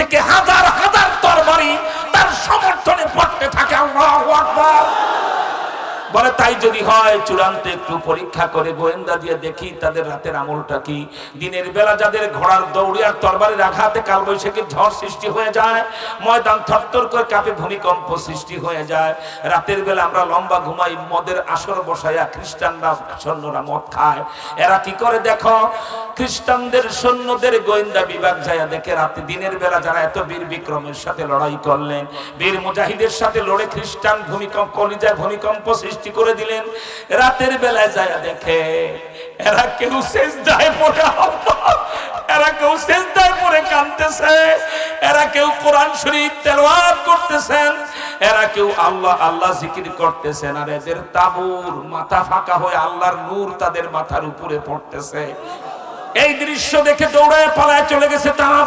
থেকে হাজার হাজার তরবারি তার সমর্থনে পড়তে থাকে। আল্লাহু আকবার। বলে তাই যদি হয় চূড়ান্ত একটু পরীক্ষা করে গোয়েন্দা দিয়ে দেখি তাদের রাতের আমলটা কি। দিনের বেলা যাদের ঘোড়ার দৌড়ি আর তরবারির আঘাতে কালবৈশাখীর ঝড় সৃষ্টি হয়ে যায়, ময়দান থরথর করে কাঁপে, ভূমিকম্প সৃষ্টি হয়ে যায়, রাতের বেলা আমরা লম্বা ঘুমাই, মদের আসর বসাইয়া খ্রিস্টানরা সৈন্যরা মদ খায়, এরা কি করে দেখো, খ্রিস্টানদের সৈন্যদের গোয়েন্দা বিভাগ যায় দেখে রাতে দিনের বেলা যারা এত বীর বিক্রমের সাথে লড়াই করলেন, বীর মুজাহিদের সাথে লড়ে খ্রিস্টান ভূমিকম্প কলিজায় ভূমিকম্প সৃষ্টি করে দিলেন, রাতের বেলায় যায় দেখে এরা কেউ সিজদায় পড়ে, এরা কেউ সিজদায় পড়ে কাঁদতেছে, এরা কেউ কোরআন শরীফ তেলাওয়াত করতেছেন, এরা কেউ আল্লাহ আল্লাহ জিকির করতেছেন, আর এদের তাবুর মাথা ফাঁকা হয়ে আল্লাহর নূর তাদের মাথার উপরে পড়তেছে। এই দৃশ্য দেখে দৌড়ায় পালায় চলে গেছে তারা।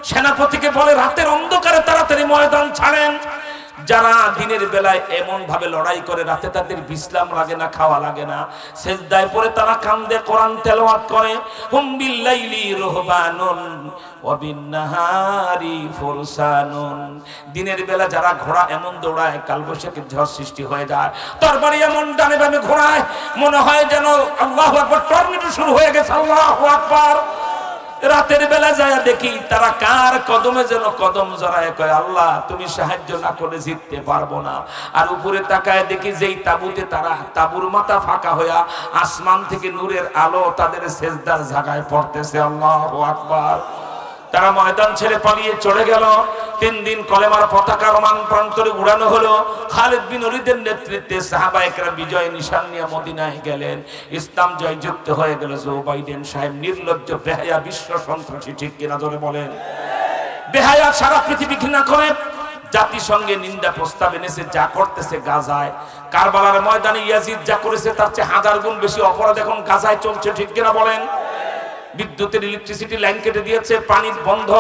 সেনাপতিকে বলে রাতের অন্ধকারে তাড়াতাড়ি ময়দান ছাড়েন। যারা দিনের বেলায় এমন ভাবে লড়াই করে রাতে তাদের বিশ্রাম লাগে না, খাওয়া লাগে না, সেজদায় পড়ে তারা কান্দে, কোরআন তেলাওয়াত করে, হুম বিল্লাইলি রুহবানুন ওয়া বিন্নাহারি ফুরসানুন। দিনের বেলা যারা ঘোড়া এমন দৌড়ায় কালবৈশাখীর ঝড় সৃষ্টি হয়ে যায়, তরবারি এমন ডানে বামে ঘোড়ায়, মনে হয় যেন আল্লাহু আকবার টর্নেডো শুরু হয়ে গেছে। আল্লাহু আকবার। রাতের বেলা যায় দেখি তারা কার কদমে যেন কদম জড়ায়, কয় আল্লাহ তুমি সাহায্য না করে জিততে পারবো না। আর উপরে তাকায় দেখি যেই তাবুতে তারা, তাবুর মাথা ফাঁকা হইয়া আসমান থেকে নূরের আলো তাদের সেজদার জায়গায় পড়তেছে। আল্লাহু আকবার। তারা ময়দান ছেড়ে পালিয়ে চলে গেল। 3 দিন কলেমার পতাকা রোমান প্রান্তরে উড়ানো হলো। খালিদ বিন ওলীদের নেতৃত্বে সাহাবায়ে কেরাম বিজয় নিশান নিয়ে মদিনায় গেলেন। ইসলাম জয়যুক্ত হয়ে গেল। জো বাইডেন সাহেব নির্লজ্জ বেহায়া বিশ্ব সন্ত্রাসী, ঠিক কিনা জোরে বলেন? বেহায়া সারা পৃথিবী ঘৃণা করে, জাতিসংঘে নিন্দা প্রস্তাব এনেছে, যা করতেছে গাজায়, কারবালার ময়দানে ইয়াজিদ যা করেছে তার চেয়ে 1000 গুণ বেশি অপরাধ এখন গাজায় চলছে, ঠিক কিনা বলেন? বিদ্যুতের ইলেকট্রিসিটি লাইন কেটে দিয়েছে, পানির বন্ধ,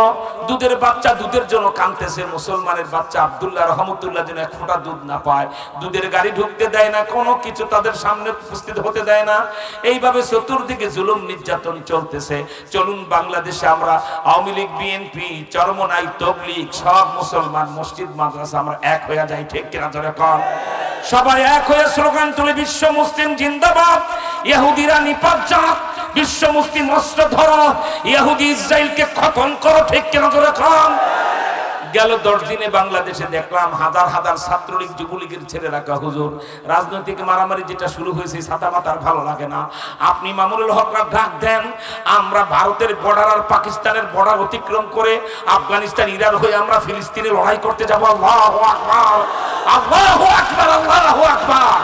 দুধের বাচ্চা দুধের জন্য কাঁদতেছে, মুসলমানের বাচ্চা আব্দুল্লাহ রহমতুল্লাহ যেন এক ফোঁটা দুধ না পায়, দুধের গাড়ি ঢুকতে দেয় না, কোনো কিছু তাদের সামনে উপস্থিত হতে দেয় না। এইভাবে চতুর্দিকে জুলুম নির্যাতন চলতেছে। চলুন বাংলাদেশে আমরা আওয়ামী লীগ, বিএনপি, চরমনাই, তবলিগ, সব মুসলমান মসজিদ মাদ্রাসা আমরা এক হয়ে যাই, ঠিক কিনা জোরে কর? সবাই এক হয়ে স্লোগান তুলে বিশ্ব মুসলিম জিন্দাবাদ, ইহুদিরা নিপাত, বিশ্ব মুসলিম অস্ত্র ধরো, ইহুদি ইসরায়েলকে খতম করো, ঠিক কিনা জোরে কর? গেল 10 দিনে বাংলাদেশে দেখলাম হাজার হাজার ছাত্রলীগ যুবলীগের ছেলেরা, হুজুর রাজনৈতিক মারামারি যেটা শুরু হয়েছে সাদা মাতার ভালো লাগে না, আপনি মামুনুল হকরা ডাক দেন, আমরা ভারতের বর্ডার আর পাকিস্তানের বর্ডার অতিক্রম করে আফগানিস্তান, ইরান হয়ে আমরা ফিলিস্তিনে লড়াই করতে যাবো। আল্লাহু আকবার, আল্লাহু আকবার, আল্লাহু আকবার।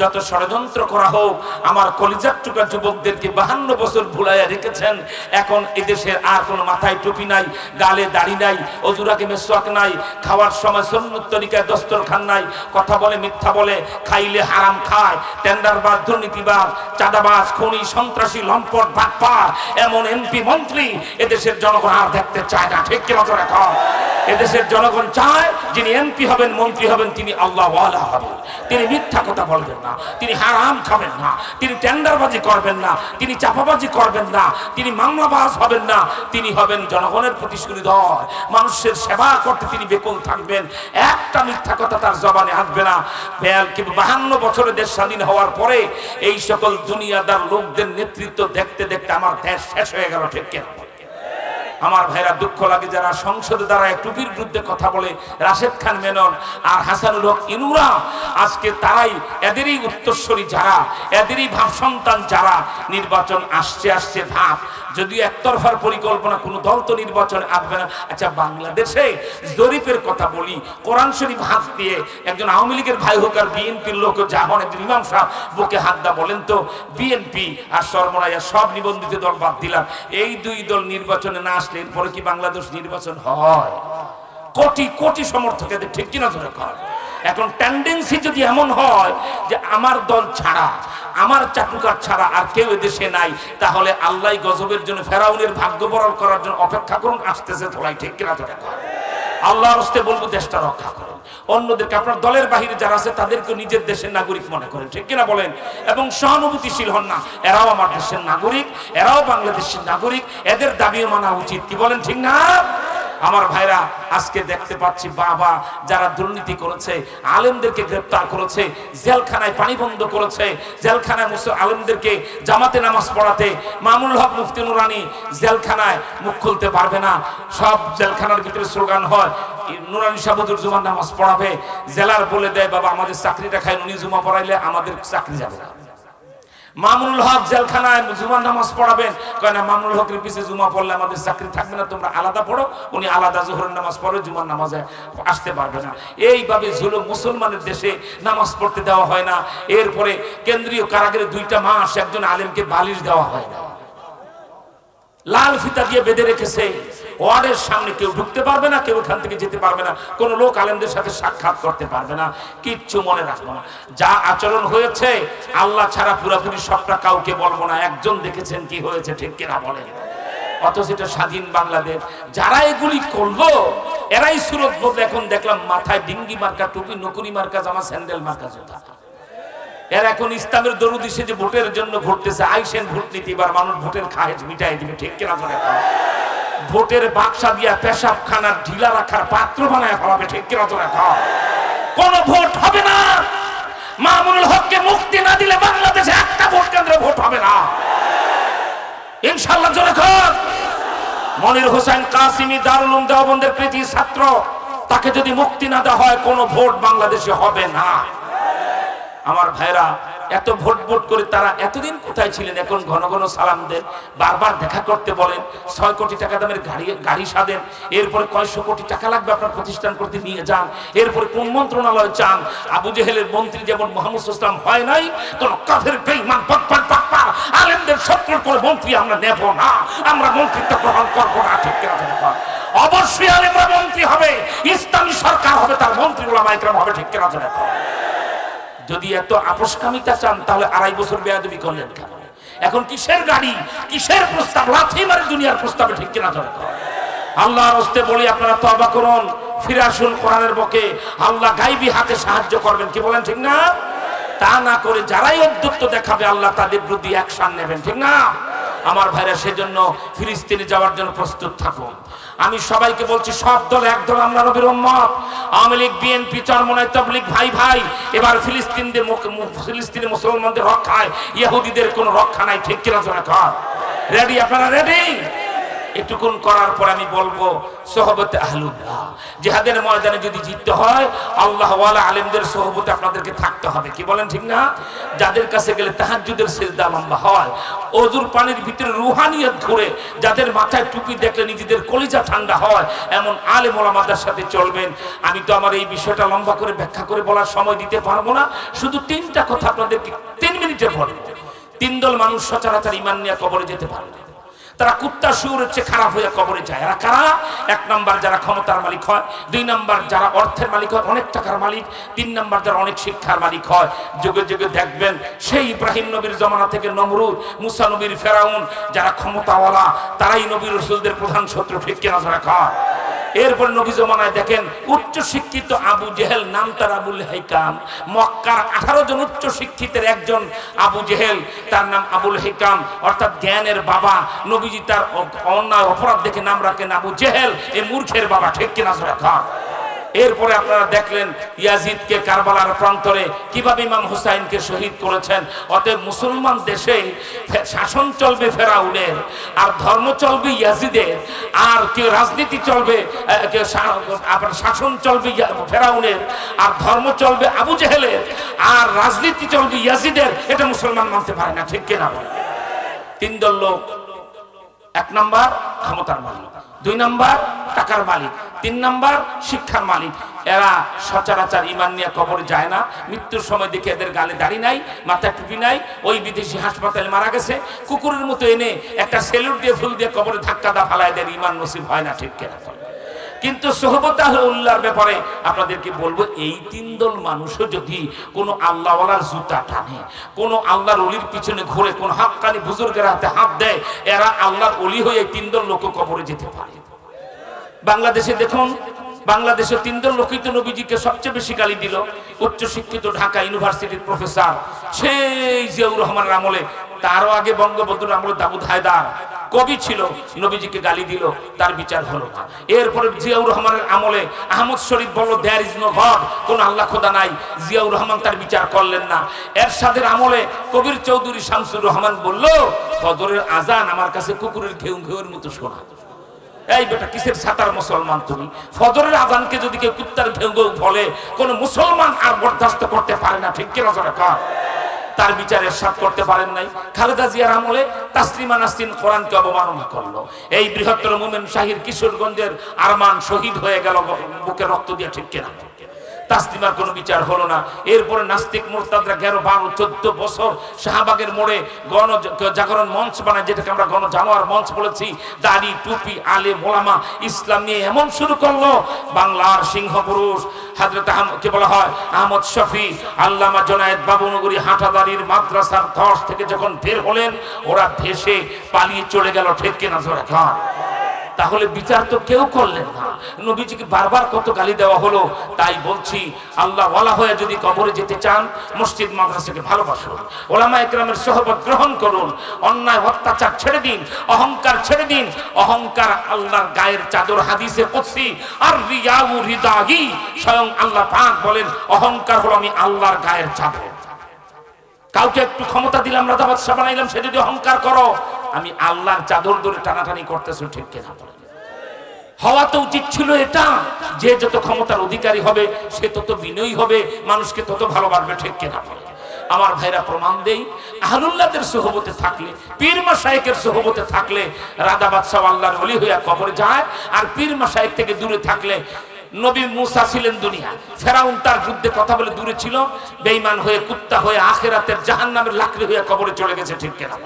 যত ষড়যন্ত্র করা হোক, আমার কলিজার টুকরা যুবকদেরকে 52 বছর ভুলাইয়া রেখেছেন। এখন এদেশের আর কোনো মাথায় টুপি নাই, গালে দাড়ি নাই, অজুরাকে মেসওয়াক নাই, খাওয়ার সময় সুন্নত তরিকায় দস্তরখান নাই, কথা বলে মিথ্যা বলে, খাইলে হারাম খায়, টেন্ডারবাজ, দুর্নীতিবাজ, চাঁদাবাজ, খুনি, সন্ত্রাসী, লম্পট, বাটপার এমন এমপি মন্ত্রী এদেশের জনগণ আর দেখতে চায় না, ঠিক কি নজরে কর? এদেশের জনগণ চায় যিনি এমপি হবেন, মন্ত্রী হবেন, তিনি আল্লাহওয়ালা হবেন, তিনি মিথ্যা কথা বলবেন না, তিনি হারাম খাবেন না, তিনি টেন্ডারবাজি করবেন না, তিনি চাপাবাজি করবেন না, তিনি মামলাবাজ হবেন না, তিনি হবেন জনগণের প্রতি সুহৃদয়, মানুষের সেবা করতে তিনি বেকুল থাকবেন, একটা মিথ্যা কথা তার জবানে আসবে না। 52 বছরে দেশ স্বাধীন হওয়ার পরে এই সকল দুনিয়াদার লোকদের নেতৃত্ব দেখতে দেখতে আমার দেশ শেষ হয়ে গেল, ঠিক কিনা? আমার ভাইরা দুঃখ লাগে যারা সংসদে দাঁড়ায় টুপির বিরুদ্ধে কথা বলে, রাশেদ খান মেনন আর হাসানুল হক ইনুরা, আজকে তারাই এদেরই উত্তরসূরি, যারা এদেরই ভাব সন্তান, যারা নির্বাচন আসছে ভাব, যদিও একতরফার পরিকল্পনা, কোনো দল তো নির্বাচনে আসবে না। আচ্ছা বাংলাদেশে জরিপের কথা বলি, কোরআন শরীফ হাত দিয়ে একজন আওয়ামী লীগের ভাই হোক আর বিএনপির লোক যা হন, একজন ইমাম সাহেব বুকে হাত দা বলেন তো, বিএনপি আর চরমনাইয়া সব নিবন্ধিত দল বাদ দিলাম, এই 2 দল নির্বাচনে না আসলে এরপরে কি বাংলাদেশ নির্বাচন হয়? কোটি কোটি সমর্থকের, ঠিক কিনা জোরে কর? এখন টেন্ডেন্সি যদি এমন হয় যে আমার দল ছাড়া, আমার চাটুকার ছাড়া আর কেউ এদেশে নাই, তাহলে আল্লাহ গজবের জন্য, ফেরাউনের ভাগ্য বরণ করার জন্য অপেক্ষা করুন, আসতেছে ধোলাই, ঠিক কিনা জোরে কর? আল্লাহর হস্তে বলবো দেশটা রক্ষা করুন। অন্যদেরকে, আপনার দলের বাহিরে যারা আছে তাদেরকে নিজের দেশের নাগরিক মনে করেন, ঠিক কিনা বলেন? এবং সহানুভূতিশীল হন না, এরাও আমার দেশের নাগরিক, এরাও বাংলাদেশের নাগরিক, এদের দাবিও মানা উচিত, কি বলেন ঠিক না? আমার ভাইরা আজকে দেখতে পাচ্ছি বাবা যারা দুর্নীতি করেছে, আলেমদেরকে গ্রেফতার করেছে, জেলখানায় পানি বন্ধ করেছে, জেলখানায় আলেমদেরকে জামাতে নামাজ পড়াতে। মামুনুল হক মুফতি নুরানি জেলখানায় মুখ খুলতে পারবে না, সব জেলখানার ভিতরে স্লোগান হয় নুরানি সাহেব হুজুর জুমার নামাজ পড়াবে। জেলার বলে দেয় বাবা আমাদের চাকরিটা খায়, উনি জুমা পড়াইলে আমাদের চাকরি যাবে না। মামুনুল হক জেলখানায় জুমার নামাজ পড়াবেন, কয় না মামুনুল হকের পিছে জুমা পড়লে আমাদের চাকরি থাকবে না, তোমরা আলাদা পড়ো। উনি আলাদা জোহরের নামাজ পড়ে, জুমার নামাজে আসতে পারবে না। এইভাবে জুলুম, মুসলমানের দেশে নামাজ পড়তে দেওয়া হয় না। এরপরে কেন্দ্রীয় কারাগারে 2টা মাস একজন আলেমকে বালিশ দেওয়া হয় না, লাল ফিতা দিয়ে বেঁধে রেখেছে। ওয়ার্ডের সামনে কেউ ঢুকতে পারবে না, কেউ এখান থেকে যেতে পারবে না, কোন লোক আলেমদের সাথে সাক্ষাৎ করতে পারবে না, কিচ্ছু মনে রাখবো না। যা আচরণ হয়েছে আল্লাহ ছাড়া পুরোপুরি সবটা কাউকে বলবো না। একজন দেখেছেন কি হয়েছে, ঠিক কিনা বলেন? অথচ এটা স্বাধীন বাংলাদেশ। যারা এগুলি করলো এরাই সুরত বদলে। এখন দেখলাম মাথায় ডিঙ্গি মার্কা টুপি, নকুরি মার্কা জামা, স্যান্ডেল মার্কা জুতা। এর এখন ইসলামের দরুদ এসে যে ভোটের জন্য ঘুরতেছে, আইসেন ভোট নীতি, এবার মানুষ ভোটের খায়েজ মিটাই দিবে, ঠিক কিনা বলেন? ভোটের বাক্সা দিয়া পেশাব খানার ঢিলা রাখার পাত্র বানায় ফেলাবে, ঠিক কিনা তো রাখা। কোন ভোট হবে না। মামুনুল হককে মুক্তি না দিলে বাংলাদেশে একটা ভোট কেন্দ্রে ভোট হবে না ইনশাআল্লাহ। জোরে কর। মনির হোসেন কাসিমি দারুল উলুম দেওবন্দের কৃতি ছাত্র, তাকে যদি মুক্তি না দেওয়া হয় কোনো ভোট বাংলাদেশে হবে না। আমার ভাইরা এত ভোট ভোট করে তারা এতদিন কোথায় ছিলেন? এখন ঘন ঘন সালাম দেন, বারবার দেখা করতে বলেন, 6 কোটি টাকা দামের গাড়ি সাদেন, এরপরে কয়শো কোটি টাকা লাগবে আপনার প্রতিষ্ঠান করতে নিয়ে যান, এরপরে কোন মন্ত্রণালয় চান। আবু জেহেলের মন্ত্রী যেমন মোহাম্মদ ইসলাম হয় নাই, কোন কাফের বেঈমান বদপাট বাটপার আলেমদের শত্রু করে মন্ত্রী আমরা নেব না, আমরা মন্ত্রিত্ব গ্রহণ করবো না, ঠিক কিনা? অবশ্যই আলেমরা মন্ত্রী হবে, ইসলামী সরকার হবে, তার মন্ত্রী উলামা ইকরাম হবে, ঠিক কিনা? যদি এত আপোষকামিতা চান তাহলে 2.5 বছর বেয়াদবি করলেন কেন? এখন কিসের গাড়ি, কিসের প্রস্তাব? লাথি মারে দুনিয়ার প্রস্তাবে, ঠিক কিনা? আল্লাহর হস্তে বলি আপনারা তওবা করুন, ফিরে আসুন কোরআনের বকে। আল্লাহ গায়বী হাতে সাহায্য করবেন, কি বলেন, ঠিক না? তা না করে যারাই অদ্যুত্ব দেখাবে আল্লাহ তাদের বিরুদ্ধে অ্যাকশন নেবেন, ঠিক না? আমার ভাইরা সেজন্য ফিলিস্তিনে যাওয়ার জন্য প্রস্তুত থাকুন। আমি সবাইকে বলছি, সব দল এক দল, আমরা নবীর উম্মত। আওয়ামী লীগ, বিএনপি, চরমনাই, তাবলীগ ভাই ভাই। এবার ফিলিস্তিনে মুসলমানদের রক্ষায় ইহুদিদের কোনো রক্ষা নাই, ঠিক কিনা? রেডি? আপনারা রেডি? এটুকুন করার পর আমি বলবো সোহবতে আহলুল্লাহ, জিহাদের ময়দানে যদি জিততে হয় আল্লাহ ওয়ালা আলেমদের সোহবতে আপনাদেরকে থাকতে হবে, কি বলেন, ঠিক না? যাদের কাছে গেলে তাহাজ্জুদের সিজদা লম্বা হয়, ওযুর পানির ভিতরে রুহানিয়ত ঘুরে, যাদের মাথায় টুপি দেখলে নিজেদের কলিজা ঠান্ডা হয়, এমন আলেম ওলামাদের সাথে চলবেন। আমি তো আমার এই বিষয়টা লম্বা করে ব্যাখ্যা করে বলার সময় দিতে পারবো না, শুধু 3টা কথা আপনাদেরকে 3 মিনিটে বলবো। 3 দল মানুষ সচরাচর ঈমান নিয়ে কবরে যেতে পারে না। তারা কুত্তা শুয়োরের চেয়ে খারাপ হয়ে কবরে যায়। এরা কারা? 1 নাম্বার যারা ক্ষমতার মালিক হয়, 2 নাম্বার যারা অর্থের মালিক হয়, অনেক টাকার মালিক, 3 নাম্বার যারা অনেক শিক্ষার মালিক হয়। যুগে যুগে দেখবেন সেই ইব্রাহিম নবীর জমানা থেকে নমরুদ, মুসা নবীর, ফেরাউন, যারা ক্ষমতাওয়ালা তারাই নবী রাসূলদের প্রধান শত্রু, ঠিক কিনা? রাখা। এরপর নবী জমানায় দেখেন উচ্চ শিক্ষিত আবু জেহেল, নাম তার আবুল হিকাম। মক্কার 18 জন উচ্চ শিক্ষিতের একজন আবু জেহেল, তার নাম আবুল হিকাম, অর্থাৎ জ্ঞানের বাবা। নবীজি তার অন্যায় অপরাধ দেখে নাম রাখেন আবু জেহেল, এই মূর্খের বাবা, ঠিক কিনা? রাখা। এরপরে আপনারা দেখলেন ইয়াজিদকে কারবালার প্রান্তরে কিভাবে ইমাম হুসাইনকে শহীদ করেছেন। অতএব মুসলমান দেশে শাসন চলবে ফেরাউনের, আর ধর্ম চলবে ইয়াজিদের, আর কেউ রাজনীতি চলবে, শাসন চলবে ফেরাউনের, আর ধর্ম চলবে আবু জেহেলের, আর রাজনীতি চলবে ইয়াজিদের। এটা মুসলমান মানতে পারে না, ঠিক কিনা? 3 দল লোক, 1 নাম্বার ক্ষমতার মালিক, 2 নাম্বার টাকার মালিক, 3 নাম্বার শিক্ষার মালিক। এরা সচরাচর ঈমান নিয়ে কবরে যায় না। মৃত্যুর সময় দেখে এদের গালে দাড়ি নাই, মাথায় টুপি নাই, ওই বিদেশি হাসপাতালে মারা গেছে, কুকুরের মতো এনে একটা সেলুট দিয়ে ফুল দিয়ে কবরে ধাক্কা দা ফালায় দেয়, ঈমান নসিব হয় না, ঠিক কিনা? কিন্তু সোহবত আহলুল্লাহর ব্যাপারে আপনাদেরকে বলবো, এই 3 দল মানুষও যদি কোনো আল্লাহওয়ালার জুতা টানে, কোনো আল্লাহর ওলির পিছনে ঘুরে, কোন হাক্কানি বুজুর্গের হাতে হাত দেয়, এরা আল্লাহর ওলি হয়ে এই 3 দল লোক কবরে যেতে পারে। বাংলাদেশে দেখুন, বাংলাদেশের 3 দল লোকই তো নবীজিকে সবচেয়ে বেশি গালি দিল। উচ্চ শিক্ষিত ঢাকা ইউনিভার্সিটির প্রফেসর, সেই জিয়াউর রহমানের আমলে, তারও আগে বঙ্গবন্ধুর আমলে দাউদ হায়দার, কবি ছিল, নবীজিকে গালি দিল, তার বিচার হলো না। এরপরে জিয়াউর রহমানের আমলে আহমদ শরীফ বলল দেয়ার ইজ নো গড, কোন আল্লাহ খোদা নাই, জিয়াউর রহমান তার বিচার করলেন না। এরশাদের আমলে কবির চৌধুরী শামসুর রহমান বলল ফজরের আজান আমার কাছে কুকুরের ঘেউ ঘেউয়ের মতো শোনা। এই বেটা কিসের সাতার মুসলমান তুমি? ফজরের আজানকে যদি কেউ কুত্তার ঘেউ ঘেউ বলে কোন মুসলমান আর বরদাস্ত করতে পারে না, ঠিক কিনা জোরে কর? তার বিচার এরশাদ করতে পারেন নাই। খালেদা জিয়ার আমলে তাসলিমা নাসরিন কোরআনকে অবমাননা করলো। এই বৃহত্তর মোমেন শাহীর কিশোরগঞ্জের আরমান শহীদ হয়ে গেল বুকে রক্ত দিয়ে, ঠিক কিনা? তাসলিমার কোনো বিচার হলো না। এরপরে নাস্তিক মুরতাদরা 11-12-14 বছর শাহবাগের মোড়ে জাগরণ মঞ্চ বানায়, যেটাকে আমরা গণজানোয়ার মঞ্চ বলেছি। দাড়ি টুপি আলেম ওলামা ইসলাম নিয়ে এমন শুরু করলো, বাংলার সিংহ পুরুষ হযরত কে বলা হয় আহমদ শফি, আল্লামা জুনায়েদ বাবুনগরী হাটাদারির মাদ্রাসার 10 থেকে যখন বের হলেন, ওরা ভেসে পালিয়ে চলে গেল, ঠিক কিনা জোরে খান? তাহলে বিচার তো কেউ করলেন না। নবীজিকে বারবার কত গালি দেওয়া হলো। তাই বলছি, আল্লাহ ওয়ালা হয়ে যদি কবরে যেতে চান, মসজিদ মাদ্রাসাকে ভালোবাসুন, ওলামা ইকরামের সোহবত গ্রহণ করুন, অন্যায় অত্যাচার ছেড়ে দিন, অহংকার ছেড়ে দিন। অহংকার আল্লাহর গায়ের চাদর, হাদিসে কুদসি আর রিয়াউ রিদাহি, স্বয়ং আল্লাহ পাক বলেন অহংকার হলো আমি আল্লাহর গায়ের চাদর। কাউকে একটু ক্ষমতা দিলাম, রাজা বাদশা বানাইলাম, সে যদি অহংকার করো আমি আল্লাহর চাদর ধরে টানাটানি করতেছো, ঠিক কিনা? হওয়া তো উচিত ছিল এটা, যে যত ক্ষমতার অধিকারী হবে সে তত বিনয়ী হবে, মানুষকে তত ভালোবাসবে, ঠিক কিনা? আমার ভাইরা প্রমাণ দেই, আহলুল্লাহদের সোহবতে থাকলে, পীর মাশায়েখের সোহবতে থাকলে রাজা বাদশা আল্লাহর ওলি হইয়া কবরে যায়। আর পীর মাশায়েখ থেকে দূরে থাকলে, নবী মুসা ছিলেন দুনিয়া, ফেরাউন তার যুদ্ধে কথা বলে দূরে ছিল, বেঈমান হয়ে কুত্তা হয়ে আখিরাতের জাহান্নামের লাকড়ি হয়ে কবরে চলে গেছে, ঠিক কিনা?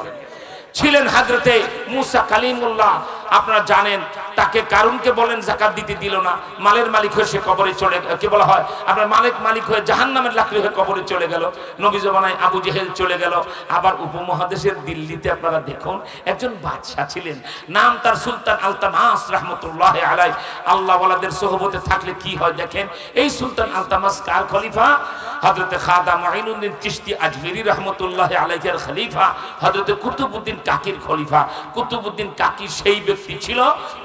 ছিলেন হযরতে মুসা কালিমুল্লাহ, আপনারা জানেন তাকে কারুনকে বলেন যাকাত দিতে দিল না, মালের মালিক হয়ে সে কবরে চলে, কি বলা হয় আপনার মালিক হয়ে জাহান্নামের লাকড়ি হয়ে কবরে চলে গেল। নবী জমানায় আবু জেহেল চলে গেল। আবার উপমহাদেশের দিল্লিতে আপনারা দেখুন একজন বাদশা ছিলেন, নাম তার সুলতান আলতামাস রাহমাতুল্লাহি আলাইহি। আল্লাহ ওয়ালাদের সোহবতে থাকলে কি হয় দেখেন। এই সুলতান আলতামাস কার খলিফা? হযরতে খাজা মুঈনুদ্দিন চিশতি আজমিরি রাহমাতুল্লাহি আলাইহির খলিফা, হযরতে কুতুবউদ্দিন কাকির খলিফা। কুতুবউদ্দিন কাকি সেই ব্যক্তি ছিল,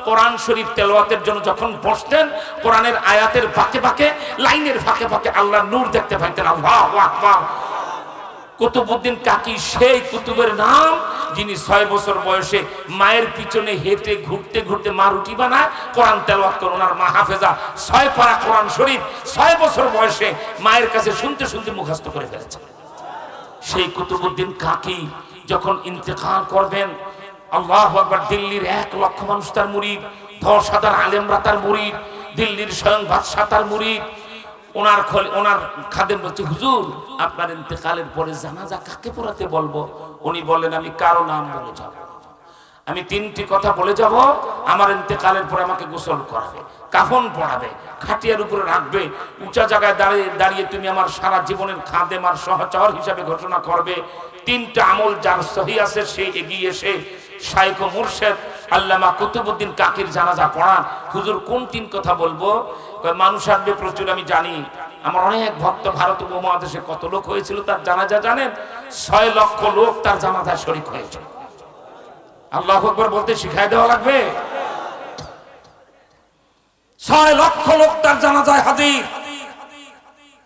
কোরআন শরীফ তেলাওয়াতের জন্য যখন বসতেন, কোরআনের আয়াতের ফাঁকে ফাঁকে, লাইনের ফাঁকে ফাঁকে আল্লাহর নূর দেখতে পাইতেন। আল্লাহু আকবার। কুতুবউদ্দিন কাকি সেই কুতুবের নাম যিনি 6 বছর বয়সে মায়ের পিছনে হেঁটে ঘুরতে ঘুরতে মা রুটি বানায়, কোরআন তেলাওয়াত করে। ওনার মা হাফেজা 6 পারা কোরআন শরীফ 6 বছর বয়সে মায়ের কাছে শুনতে শুনতে মুখস্থ করে ফেলেছে। সেই কুতুবউদ্দিন কাকি যখন ইন্তেকাল করবেন, আল্লাহু আকবার, দিল্লির 1 লক্ষ মানুষ তার মুরিদ, 10,000 আলেমরা তার মুরিদ, দিল্লির স্বয়ং বাদশা তার মুরিদ। ওনার খাদেম বলছে, হুজুর আপনার ইন্তেকালের পরে জানাজা কাকে পড়াতে বলবো? উনি বলেন আমি কারো নাম বলে যাব, আমি 3টি কথা বলে যাব। আমার ইন্তেকালের পরে আমাকে গোসল করাবে, কাফন পরাবে, খাটিয়ার উপরে রাখবে, উঁচা জায়গায় দাঁড়িয়ে তুমি আমার সারা জীবনের খাদেম আর সহচর হিসাবে ঘোষণা করবে। 3টা আমল যার সহি আছে সে এগিয়ে এসে শাইখ ও মুর্শেদ আল্লামা কুতুবউদ্দিন কাকির জানাজা পড়ান। হুজুর কোন 3 কথা বলবো? মানুষ আসবে প্রচুর, আমি জানি। আমার অনেক ভক্ত ভারত উপমহাদেশে কত লোক হয়েছিল তার জানাজা জানেন? 6 লক্ষ লোক তার জানাজায় শরীক হয়েছে। আল্লাহু আকবার বলতে শিখাই দেওয়া লাগবে? 6 লক্ষ লোক তার জানাজায় হাজির,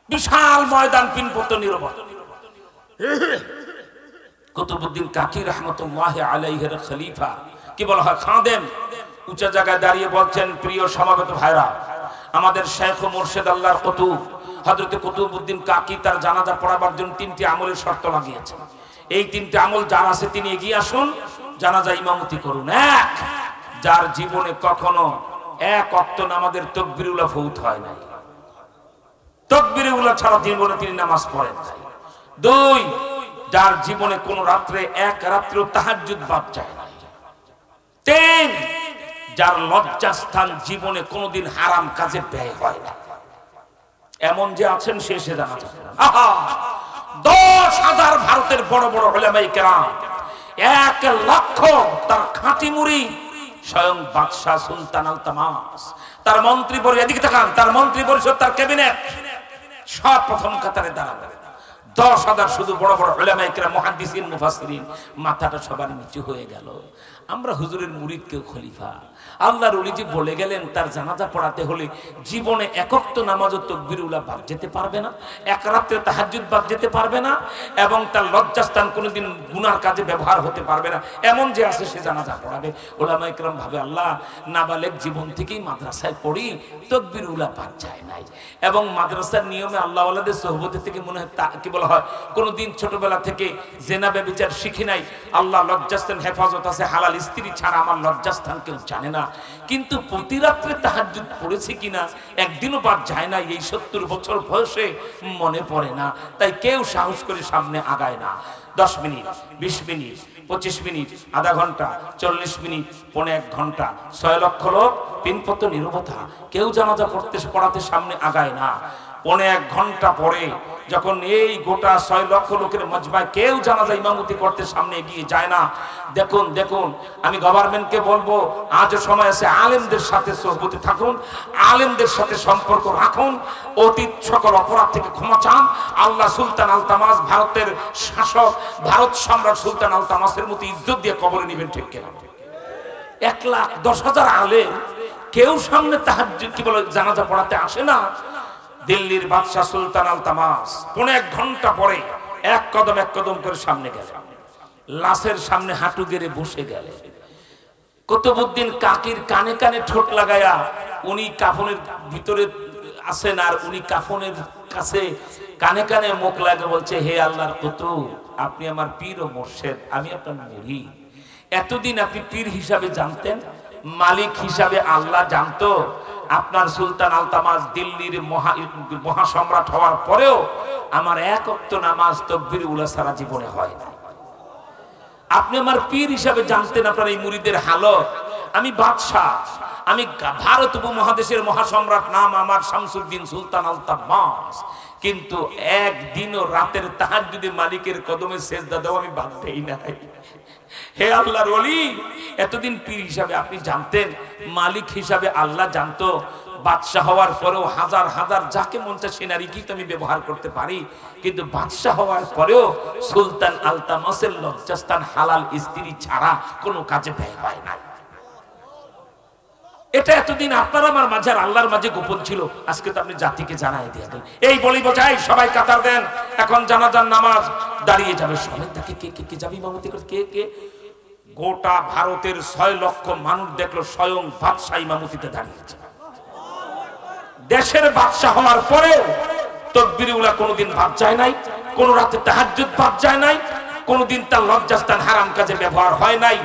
বিশাল ময়দান, পিনপত্র নিরবতা। কুতুবউদ্দিন কাকি রাহমাতুল্লাহি আলাইহির খলিফা, কি বলা হয় খাদেম, উঁচা জায়গায় দাঁড়িয়ে বলছেন, প্রিয় সমাগত ভাইরা, আমাদের শাইখ ও মুর্শিদ আল্লাহর কুতুব হযরতে কুতুবউদ্দিন কাকি তার জানাজা পড়াবার জন্য 3টি আমলের শর্ত লাগিয়েছেন। এই 3টি আমল যার আছে তিনি এগিয়ে আসুন, জানাজা ইমামতি করুন। 1, যার জীবনে কখনো 1 ওয়াক্ত নামাজের তাকবীরুল্লাহ ফৌত হয় নাই, তাকবীরুল্লাহ ছাড়া জীবনে তিনি নামাজ পড়েন নাই। 2, যার জীবনে কোন রাত্রে 1 রাত্র তাহাজ্জুদ বাদ যায় না। 3, যার লজ্জাস্থান জীবনে কোনোদিন হারাম কাজে ব্যয় হয় না। এমন যে আছেন শেষে জানা যাবে। 10,000 ভারতের বড় বড় উলামায়ে কেরাম, 1 লক্ষ তার খাঁটি মুরিদ, স্বয়ং বাদশাহ সুলতান আলতামাস, তার মন্ত্রী পরিষদ, এদিকে তাকান, তার মন্ত্রী পরিষদ, তার ক্যাবিনেট সব প্রথম কাতারে দাঁড়াবে। 10,000 শুধু বড় বড় উলামায়ে কেরাম, মুহাদ্দিসিন, মুফাসসিরিন, মাথাটা সবার নিচু হয়ে গেল। আমরা হুজুরের মুরিদ কেউ খলিফা। আল্লাহর ওলি যে বলে গেলেন তার জানাজা পড়াতে হলে জীবনে একক নামাজ ও তাকবীরুল্লাহ বাদ যেতে পারবে না, এক রাতে তাহাজ্জুদ বাদ যেতে পারবে না, এবং তার লজ্জাস্থান কোনোদিন গুনার কাজে ব্যবহার হতে পারবে না, এমন যে আছে সে জানাজা পড়াবে। ওলামা ইকরাম ভাবে আল্লাহ নাবালেগ জীবন থেকেই মাদ্রাসায় পড়ি, তাকবীরুল্লাহ বাদ যায় নাই, এবং মাদ্রাসার নিয়মে আল্লাহওয়ালাদের সোহবতে থেকে মনে হয় কি বলা হয় কোনোদিন ছোটবেলা থেকে জেনা ব্যভিচার শিখি নাই, আল্লাহ লজ্জাস্থান হেফাজত আছে, হালাল স্ত্রী ছাড়া আমার লজ্জাস্থান কেউ জানে না, কিন্তু প্রতি রাত্রে তাহাজ্জুদ পড়েছে কিনা একদিনও বাদ যায় না, এই 70 বছর বয়সে মনে পড়ে না, তাই কেউ সাহস করে সামনে আগায় না। 10 মিনিট, 20 মিনিট, 25 মিনিট, আধা ঘন্টা, 40 মিনিট, পৌনে 1 ঘন্টা, 6 লক্ষ লোক পিনপত নীরবতা, কেউ জানাজা পড়াতে সামনে আগায় না। পৌনে 1 ঘন্টা পরে যখন এই গোটা 6 লক্ষ লোকের মজমায় কেউ জানাজা ইমামতি করতে সামনে এগিয়ে যায় না, দেখুন দেখুন, আমি গভর্নমেন্টকে বলবো আজও সময় আছে, আলেমদের সাথে সোহবতে থাকুন, আলেমদের সাথে সম্পর্ক রাখুন, অতীত সকল অপরাধ থেকে ক্ষমা চান। আল্লাহ সুলতান আলতামাস, ভারতের শাসক, ভারত সম্রাট সুলতান আলতামাসের মতো ইজ্জত দিয়ে কবরে নেবেন, ঠিক কিনা? 1,10,000 আলেম কেউ সামনে তাহাজ্জুদ কি বলে জানাজা পড়াতে আসে না। দিল্লির বাদশাহ সুলতান আলতামাস পৌনে 1 ঘন্টা পরে এক কদম করে সামনে গেল, লাশের সামনে হাঁটু গেড়ে বসে গেলে। কুতুবউদ্দিন কাকির কানে কানে ঠোঁট লাগায়া, উনি কাফনের ভিতরে আছেন আর উনি কাফনের কাছে কানে কানে মুখ লাগা বলছে, হে আল্লাহর কুতুব, আপনি আমার পীর ও মুর্শিদ, আমি আপনার মুরিদ। এতদিন আপনি পীর হিসাবে জানতেন, মালিক হিসাবে আল্লাহ জানতো। আপনার সুলতান আলতামাস দিল্লির মহাসম্রাট হওয়ার পরেও আমার এক ওয়াক্ত নামাজ তাকবীরুল্লাহ সারা জীবনে হয় না। আপনি আমার পীর হিসাবে জানতেন আপনার এই মুরিদের হালত। আমি বাদশাহ, আমি ভারত উপমহাদেশের মহাসম্রাট, নাম আমার শামসুদ্দিন সুলতান আলতামাস, কিন্তু একদিনও রাতের তাহাজ্জুদে মালিকের কদমে সেজদা দেওয়া আমি বাদ দেই নাই। হে আল্লাহর ওলি, এতদিন পীর হিসাবে আপনি জানতেন, মালিক হিসাবে আল্লাহ জানতো। বাদশাহ হওয়ার পরেও হাজার হাজার যাকে মন চায় সিনারি কি আমি ব্যবহার করতে পারি, কিন্তু বাদশাহ হওয়ার পরেও সুলতান আলতামাসের লজ্জাস্থান হালাল স্ত্রী ছাড়া কোনো কাজে ব্যয় হয় না। এটা এতদিন আপনার আমার মাঝে আর আল্লাহর মাঝে গোপন ছিল, আজকে তো আপনি জাতিকে জানাই দিয়ে দেন। এই বলি বোঝাই, সবাই কাতার দেন, এখন জানাজার নামাজ দাঁড়িয়ে যাবে সবাই। তাকে কে কে কে যাবে ইমামতি করতে? কে কে? গোটা ভারতের 6 লক্ষ মানুষ দেখলো স্বয়ং বাদশাহ ইমামতিতে দাঁড়িয়েছে। দেশের বাদশাহ হওয়ার পরেও তাকবীরুল্লাহ কোনোদিন বাদ যায় নাই, কোন রাতে তাহাজ্জুদ বাদ যায় নাই, কোনোদিন তার লজ্জাস্থান হারাম কাজে ব্যবহার হয় নাই।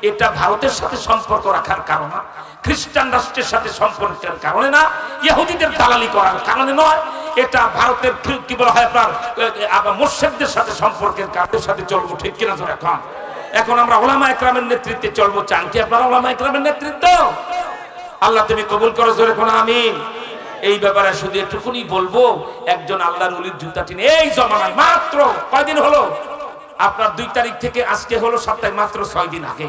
এটা ভারতের সাথে সম্পর্ক রাখার কারণে, খ্রিস্টান রাষ্ট্রের সাথে সম্পর্কের কারণে না, ইহুদিদের দালালি করার কারণে নয়, এটা ভারতের কি বলা হয় আপনার মুর্শিদদের সাথে সম্পর্কের কারণের সাথে চলবো, ঠিক কিনা? এখন আমরা ওলামা একরামের নেতৃত্বে চলবো। চান কি আপনারা ওলামা একরামের নেতৃত্ব? আল্লাহ তুমি কবুল করো, জোরে কোন আমিন। এই ব্যাপারে শুধু একটুকুনি বলবো, একজন আল্লাহর ওলির জুতা টিনে এই জমানায় মাত্র কয়দিন হলো, আপনার 2 তারিখ থেকে আজকে হলো সপ্তাহে মাত্র 6 দিন আগে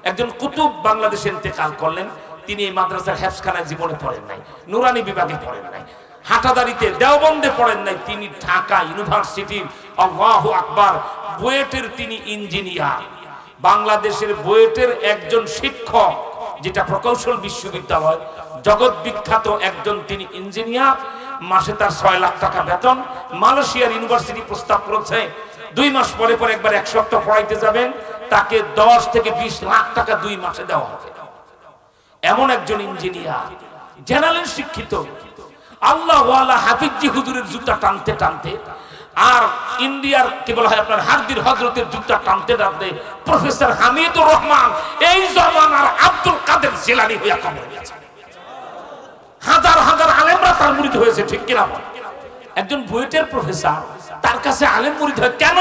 একজন কুতুব বাংলাদেশে ইন্তেকাল করলেন। তিনি এই মাদ্রাসার হেফজখানায় জীবনে পড়েন নাই, নুরানি বিভাগে পড়েন নাই, হাটাদারিতে দেওবন্দে পড়েন নাই, তিনি ঢাকা ইউনিভার্সিটির আল্লাহু আকবার বুয়েটের তিনি ইঞ্জিনিয়ার, বাংলাদেশের বুয়েটের একজন শিক্ষক, যেটা প্রকৌশল বিশ্ববিদ্যালয়, জগৎ বিখ্যাত একজন তিনি ইঞ্জিনিয়ার। মাসে তার 6 লাখ টাকা বেতন। মালয়েশিয়ার ইউনিভার্সিটি প্রস্তাব করেছে 2 মাস পরে পরে একবার 1 সপ্তাহ পড়াইতে যাবেন, তাকে 10 থেকে 20 লাখ টাকা 2 মাসে দেওয়া হবে। এমন একজন ইঞ্জিনিয়ার, জেনারেল শিক্ষিত, আল্লাহ ওয়ালা হাফিজি হুজুরের জুতা টানতে টানতে আর ইন্ডিয়ার কি বলা হয় আপনার হারদির হযরতের জুতা টানতে টানতে প্রফেসর হামিদুর রহমান এই জমানার আব্দুল কাদের জিলানী হইয়া কবর গেছে। হাজার হাজার আলেমরা তার মুরিদ হয়েছে, ঠিক কিনা? একজন বুয়েটের প্রফেসর, তার কাছে আলেম মুরিদ হয় কেন?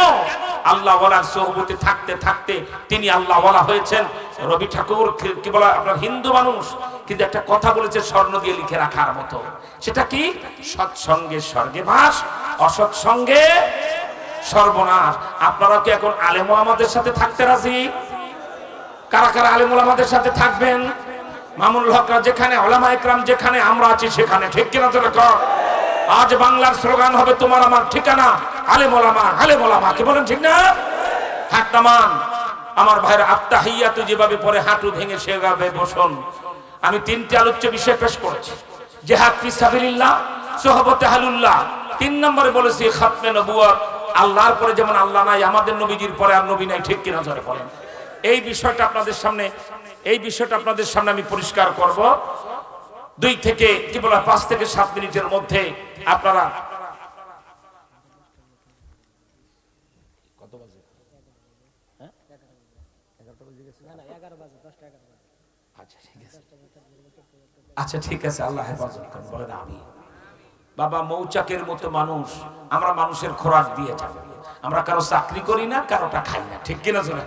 আল্লাহ ওয়ালার সোহবতে থাকতে থাকতে তিনি আল্লাহ ওয়ালা হয়েছেন। রবি ঠাকুর কি বলা আপনার হিন্দু মানুষ, কিন্তু একটা কথা বলেছে স্বর্ণ দিয়ে লিখে রাখার মতো, সেটা কি? সৎসঙ্গে স্বর্গে বাস, অসৎসঙ্গে সর্বনাশ। আপনারা কি এখন আলেম ওলামাদের সাথে থাকতে রাজি? কারা কারা আলেম ওলামাদের সাথে থাকবেন? মামুনুল হকরা যেখানে, ওলামা ইকরাম যেখানে, আমরা আছি সেখানে, ঠিক কিনা? আজ বাংলার স্লোগান হবে তোমার আমার ঠিকানা আলেম ওলামা, আলেম ওলামা, কি বলেন ঠিক না? হাত নামান। আমার ভাইয়ের আত্তাহিয়াতু যেভাবে পরে হাঁটু ভেঙে সেভাবে বসুন। আমি তিনটি আলোচ্য বিষয় পেশ করেছি, জিহাদ ফি সাবিলিল্লাহ, সুহবতে আহলুল্লাহ। 3 নম্বরে বলেছি খাতমে নবুয়ত, আল্লাহর পরে যেমন আল্লাহ নাই, আমাদের নবীজির পরে আর নবী নাই, ঠিক কিনা জোরে বলেন। এই বিষয়টা আপনাদের সামনে আমি পরিষ্কার করব। 2 থেকে 5 থেকে 7 মিনিটের মধ্যে আপনারা আচ্ছা ঠিক আছে, আল্লাহ হেফাজত করেন, বলেন আমিন। বাবা, মৌচাকের মতো মানুষ আমরা, মানুষের খোরাক দিয়ে যাব, আমরা কারো চাকরি করি না, কারোটা খাই না, ঠিক কিনা জোরে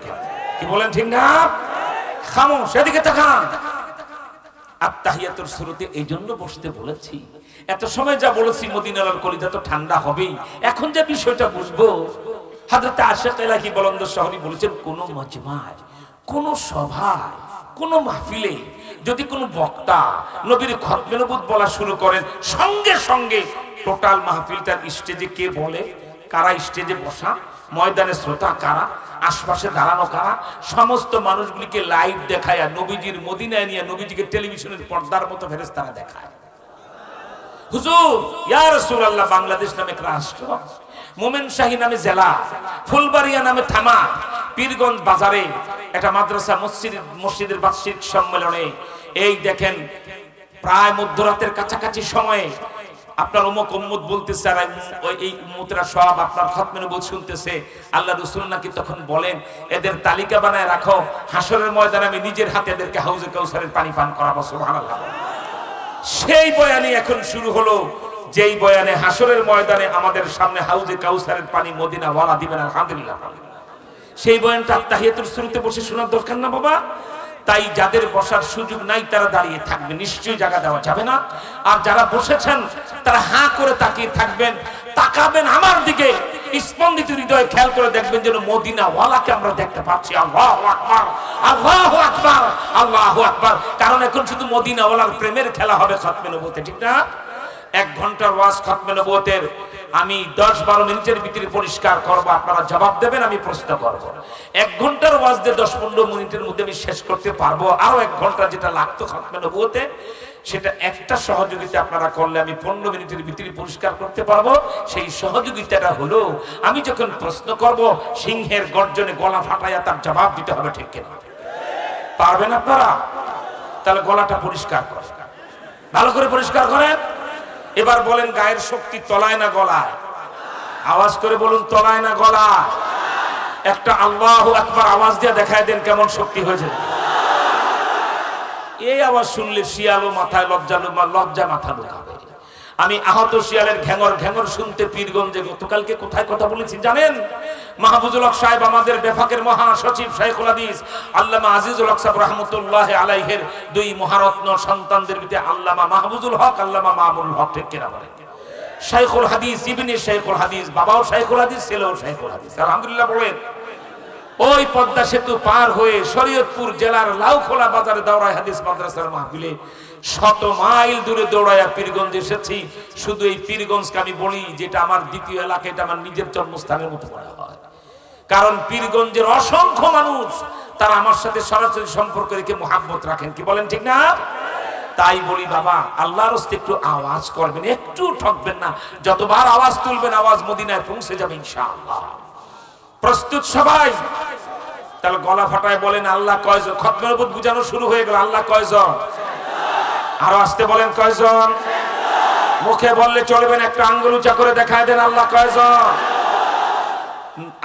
কি বলেন, ঠিক না? খামোশ, এদিকে তাকান। আত্তাহিয়াতুর শুরুতে এই জন্য বসতে বলেছি, এত সময় যা বলেছি মদিনার কলিজা তো ঠান্ডা হবেই। এখন যে বিষয়টা বুঝবো, হযরত আশিক ইলাহি বুলন্দ শহরী বলেছেন, কোন মজমায়, কোন সভায়, কোন মাহফিলে যদি কোন বক্তা নবীর খতমে নবুয়ত বলা শুরু করেন, সঙ্গে সঙ্গে টোটাল মাহফিলটার স্টেজে কে বলে, কারা স্টেজে বসা, ময়দানে শ্রোতা কারা, আশপাশে দাঁড়ানো কারা, সমস্ত মানুষগুলিকে লাইভ দেখায়, নবীজির মদিনায় নিয়ে নবীজিকে টেলিভিশনের পর্দার মতো ফেরেশতারা দেখায়। হুজুর, ইয়া রাসূলুল্লাহ, বাংলাদেশ নামে এক রাষ্ট্র, মোমেন শাহী নামে জেলা, ফুলবাড়িয়া নামে থানা, পীরগঞ্জ বাজারে একটা মাদ্রাসা মসজিদের বার্ষিক সম্মেলনে এই দেখেন প্রায় মধ্যরাতের কাছাকাছি সময়ে আপনার উম্মত বলতেছে, আর এই উম্মতেরা সব আপনার খতমে নবুয়ত শুনতেছে। আল্লাহ রাসূল নাকি তখন বলেন, এদের তালিকা বানায় রাখো, হাসরের ময়দানে আমি নিজের হাতে এদেরকে হাউজে কাউসারের পানি পান করাবো। সুবহানাল্লাহ। সেই বয়ানই এখন শুরু হলো, যেই বয়ানে হাসরের ময়দানে আমাদের সামনে হাউজে কাউসারের পানি মদিনা ওয়ালা দিবেন, আলহামদুলিল্লাহ। সেই বয়ানটা আত্তাহিয়াতুর শুরুতে বসে শোনার দরকার না বাবা? তাই যাদের বসার সুযোগ নাই তারা দাঁড়িয়ে থাকবে, নিশ্চয়ই জায়গা দেওয়া যাবে না। আর যারা বসেছেন তারা হাঁ করে তাকিয়ে থাকবেন, তাকাবেন আমার দিকে, স্পন্দিত হৃদয়ে খেয়াল করে দেখবেন যেন মদিনা ওয়ালাকে আমরা দেখতে পাচ্ছি। আল্লাহু আকবার, আল্লাহু আকবার, আল্লাহু আকবার। কারণ এখন শুধু মদিনা ওয়ালার প্রেমের খেলা হবে খতমে নবুয়তে, ঠিক না? 1 ঘন্টার ওয়াজ খতমে নবুয়তের আমি 10-12 মিনিটের ভিতরে পরিষ্কার করব, আপনারা জবাব দেবেন, আমি প্রশ্ন করব। 1 ঘন্টার ওয়াজ দিয়ে 10-15 মিনিটের মধ্যে আমি শেষ করতে পারবো। আরো 1 ঘন্টা যেটা লাগতো খতমে নবুয়তে, সেটা একটা সহযোগিতা আপনারা করলে আমি 15 মিনিটের ভিতরে পরিষ্কার করতে পারবো। সেই সহযোগিতাটা হলো, আমি যখন প্রশ্ন করব, সিংহের গর্জনে গলা ফাটাইয়া তার জবাব দিতে হবে, ঠিক কিনা? পারবেন আপনারা? তাহলে গলাটা পরিষ্কার করেন, ভালো করে পরিষ্কার করেন। এবার বলেন, গায়ের শক্তি তলায় না গলায়? আওয়াজ করে বলুন, তলায় না গলায়? একটা আল্লাহু আকবার আওয়াজ দিয়ে দেখায় দেন কেমন শক্তি হয়েছে। এই আওয়াজ শুনলে শিয়ালও মাথায় লজ্জা মাথা ঢুকাবে। আমি আহত শিয়ালের ঘ্যাঙর ঘ্যাঙর শুনতে পীরগঞ্জে গতকালকে কোথায় কথা বলেছি জানেন? মাহফুজুল হক সাহেব, আমাদের বেফাকের মহাসচিব শাইখুল হাদিস আল্লামা আজিজুল হক সাহেব রাহমাতুল্লাহ আলাইহির 2 মহারত্ন সন্তানদের ভিতরে আল্লামা মাহফুজুল হক, আল্লামা মামুনুল হক, ঠিক কিনা বলেন? শাইখুল হাদিস, ইবনে শাইখুল হাদিস, বাবাও শাইখুল হাদিস, ছেলেও শাইখুল হাদিস, আলহামদুলিল্লাহ বলেন। ওই পদ্মা সেতু পার হয়ে শরীয়তপুর জেলার লাউখোলা বাজারে দাওরায়ে হাদিস মাদ্রাসার মাহফিলে 100 মাইল দূরে দৌড়াইয়া পীরগঞ্জ এসেছি। শুধু এই পীরগঞ্জকে আমি বলি, যেটা আমার দ্বিতীয় এলাকা, এটা আমার নিজের জন্মস্থানের মতো মনে হয়। কারণ পীরগঞ্জের অসংখ্য মানুষ তারা আমার সাথে সরাসরি সম্পর্ক রেখে মুহাব্বত রাখেন, কি বলেন, ঠিক না? তাই বলি বাবা, আল্লাহর রাস্তায় একটু আওয়াজ করবেন, একটু ঠকবেন না। যতবার আওয়াজ তুলবেন, আওয়াজ মদিনায় পৌঁছে যাবে ইনশাআল্লাহ। প্রস্তুত সবাই? তাহলে গলা ফাটায় বলেন, আল্লাহ কয়জন? খতমে নবুয়ত বুঝানো শুরু হয়ে গেল, আল্লাহ কয়জন? আরো আসতে বলেন, কয়জন? মুখে বললে চলবেন, একটা আঙ্গুল উঁচা করে দেখায় দেন, আল্লাহ কয়জন?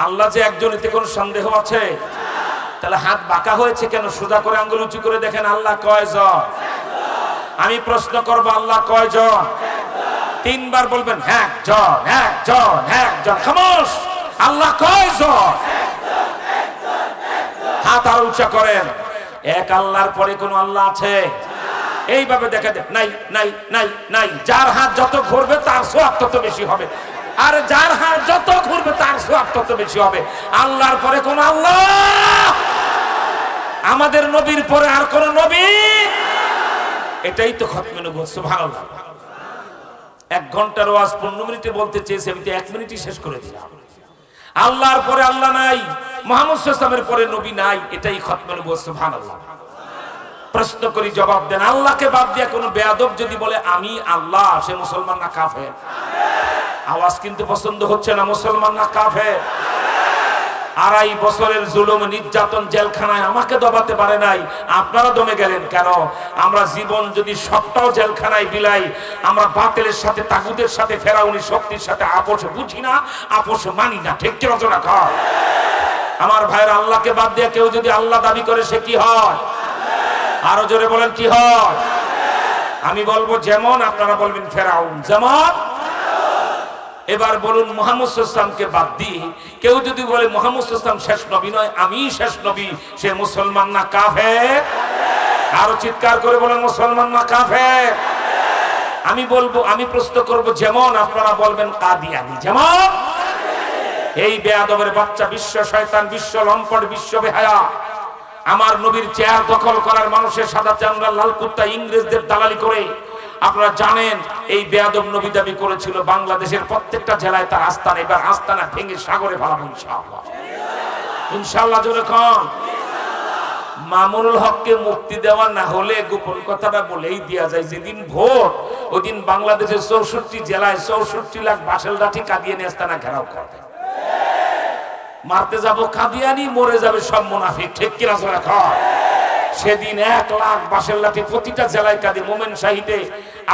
আল্লাহ যে একজন, এতে কোনো সন্দেহ আছে? তাহলে হাত বাঁকা হয়েছে কেন? সোজা করে আঙ্গুল উঁচু করে দেখেন, আল্লাহ কয়জন? আমি প্রশ্ন করব, আল্লাহ কয়জন? 3 বার বলবেন, একজন, একজন, একজন। খামোশ। আল্লাহ কয়জন? হাত আর উঁচা করেন। এক আল্লাহর পরে কোন আল্লাহ আছে? এইভাবে দেখা দেন, নাই নাই নাই নাই। যার হাত যত ঘুরবে তার সওয়াব তত বেশি হবে, আর যার হাত যত ঘুরবে তার সওয়াব তত বেশি হবে। আল্লাহর পরে কোন আল্লাহ? আমাদের নবীর পরে আর কোন নবী? এটাই তো খতমে নবুয়ত। সুবহানাল্লাহ। 1 ঘন্টার ওয়াজ 15 মিনিটে বলতে চেয়েছি, আমি তো 1 মিনিটই শেষ করে দিলাম। আল্লাহর পরে আল্লাহ নাই, মুহাম্মদ সাল্লাল্লাহু আলাইহি ওয়াসাল্লামের পরে নবী নাই, এটাই খতমে নবুয়ত। সুবহানাল্লাহ। প্রশ্ন করি, জবাব দেন। আল্লাহকে বাদ দিয়ে কোনো বেয়াদব যদি বলে আমি আল্লাহ, সে মুসলমান না কাফের? আওয়াজ কিন্তু পছন্দ হচ্ছে না। মুসলমান না কাফের? 2.5 বছরের জুলুম নির্যাতন জেলখানায় আমাকে দবাতে পারে নাই, আপনারা দমে গেলেন কেন? আমরা জীবন যদি সবটাও জেলখানায় বিলাই, আমরা বাতিলের সাথে, তাগুতের সাথে, ফেরাউনি শক্তির সাথে আপোষ বুঝি না, আপোষ মানি না। ঠিক কি রচনা কর? আমার ভাইয়ের, আল্লাহকে বাদ দিয়ে কেউ যদি আল্লাহ দাবি করে, সে কি হয়? আরো জোরে বলেন, কি হয়? আমি বলবো যেমন, আপনারা বলবেন ফেরাউন যেমন। এবার বলুন, মুহাম্মদ সাল্লাল্লাহু আলাইহি ওয়াসাল্লামকে বাদ দিয়ে কেউ যদি বলে মুহাম্মদ সাল্লাল্লাহু আলাইহি ওয়াসাল্লাম শেষ নবী নয়, আমি শেষ নবী, সে মুসলমান না কাফের? আরো চিৎকার করে বলেন, মুসলমান না কাফের? আমি বলবো, আমি প্রশ্ন করব যেমন, আপনারা বলবেন কাদিয়ানী যেমন। এই বেয়াদবের বাচ্চা, বিশ্ব শয়তান, বিশ্ব লম্পট, বিশ্ব বেহায়া, আমার নবীর চেয়ার দখল করার মানুষের সাদা চামড়া লাল কুত্তা ইংরেজদের দালালি করে, আপনারা জানেন এই বেয়াদব নবী দাবি করেছিল বাংলাদেশের প্রত্যেকটা জেলায় তার আস্তানা। এবার আস্তানা ভেঙে সাগরে ফেলাবো ইনশাআল্লাহ। ইনশাআল্লাহ জোরে কোন? মামুনুল হককে মুক্তি দেওয়া না হলে গোপন কথাটা বলেই দেওয়া যায়, যেদিন ভোট ওই দিন বাংলাদেশের 64 জেলায় 64 লাখ বাসেল লাঠি কাদিয়ানি আস্তানা ঘেরাও করবে। মারতে যাব কাদিয়ানি, মরে যাবে সব মুনাফিক। ঠিক কি না? সেদিন 1 লাখ বাসের লাঠি প্রতিটা জেলায় কাঁদি। মোমেন শাহিদে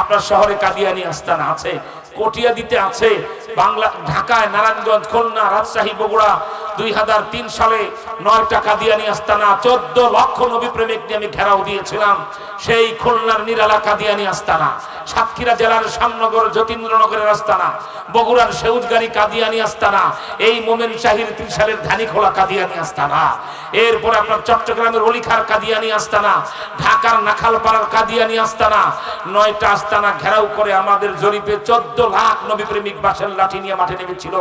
আপনার শহরে কাদিয়ানি আস্তানা আছে, কটিয়াদিতে আছে, বাংলা ঢাকায়, নারায়ণগঞ্জ, খুলনা, রাজশাহী, বগুড়া 2003 সালে 9টা কাদিয়ানি আস্তানা, 14 লক্ষ নবী প্রেমিক নিয়ে আমি ঘেরাও দিয়েছিলাম। সেই খুলনার নিরালা কাদিয়ানি আস্তানা, সাতক্ষীরা জেলার শ্যামনগর, যতীন্দ্রনগরের আস্তানা, বগুড়ার সেউজগাড়ি কাদিয়ানি আস্তানা, এই মোমেন শাহির 3 সালের ধানিখোলা কাদিয়ানি আস্তানা, এরপর আপনার চট্টগ্রামের অলিখার কাদিয়ানি আস্তানা, ঢাকার নাখালপাড়ার কাদিয়ানি আস্তানা, 9টা আস্তানা ঘেরাও করে আমাদের জরিপে 14 লাখ নবী প্রেমিক বাসের লাঠি নিয়ে মাঠে নেমেছিল।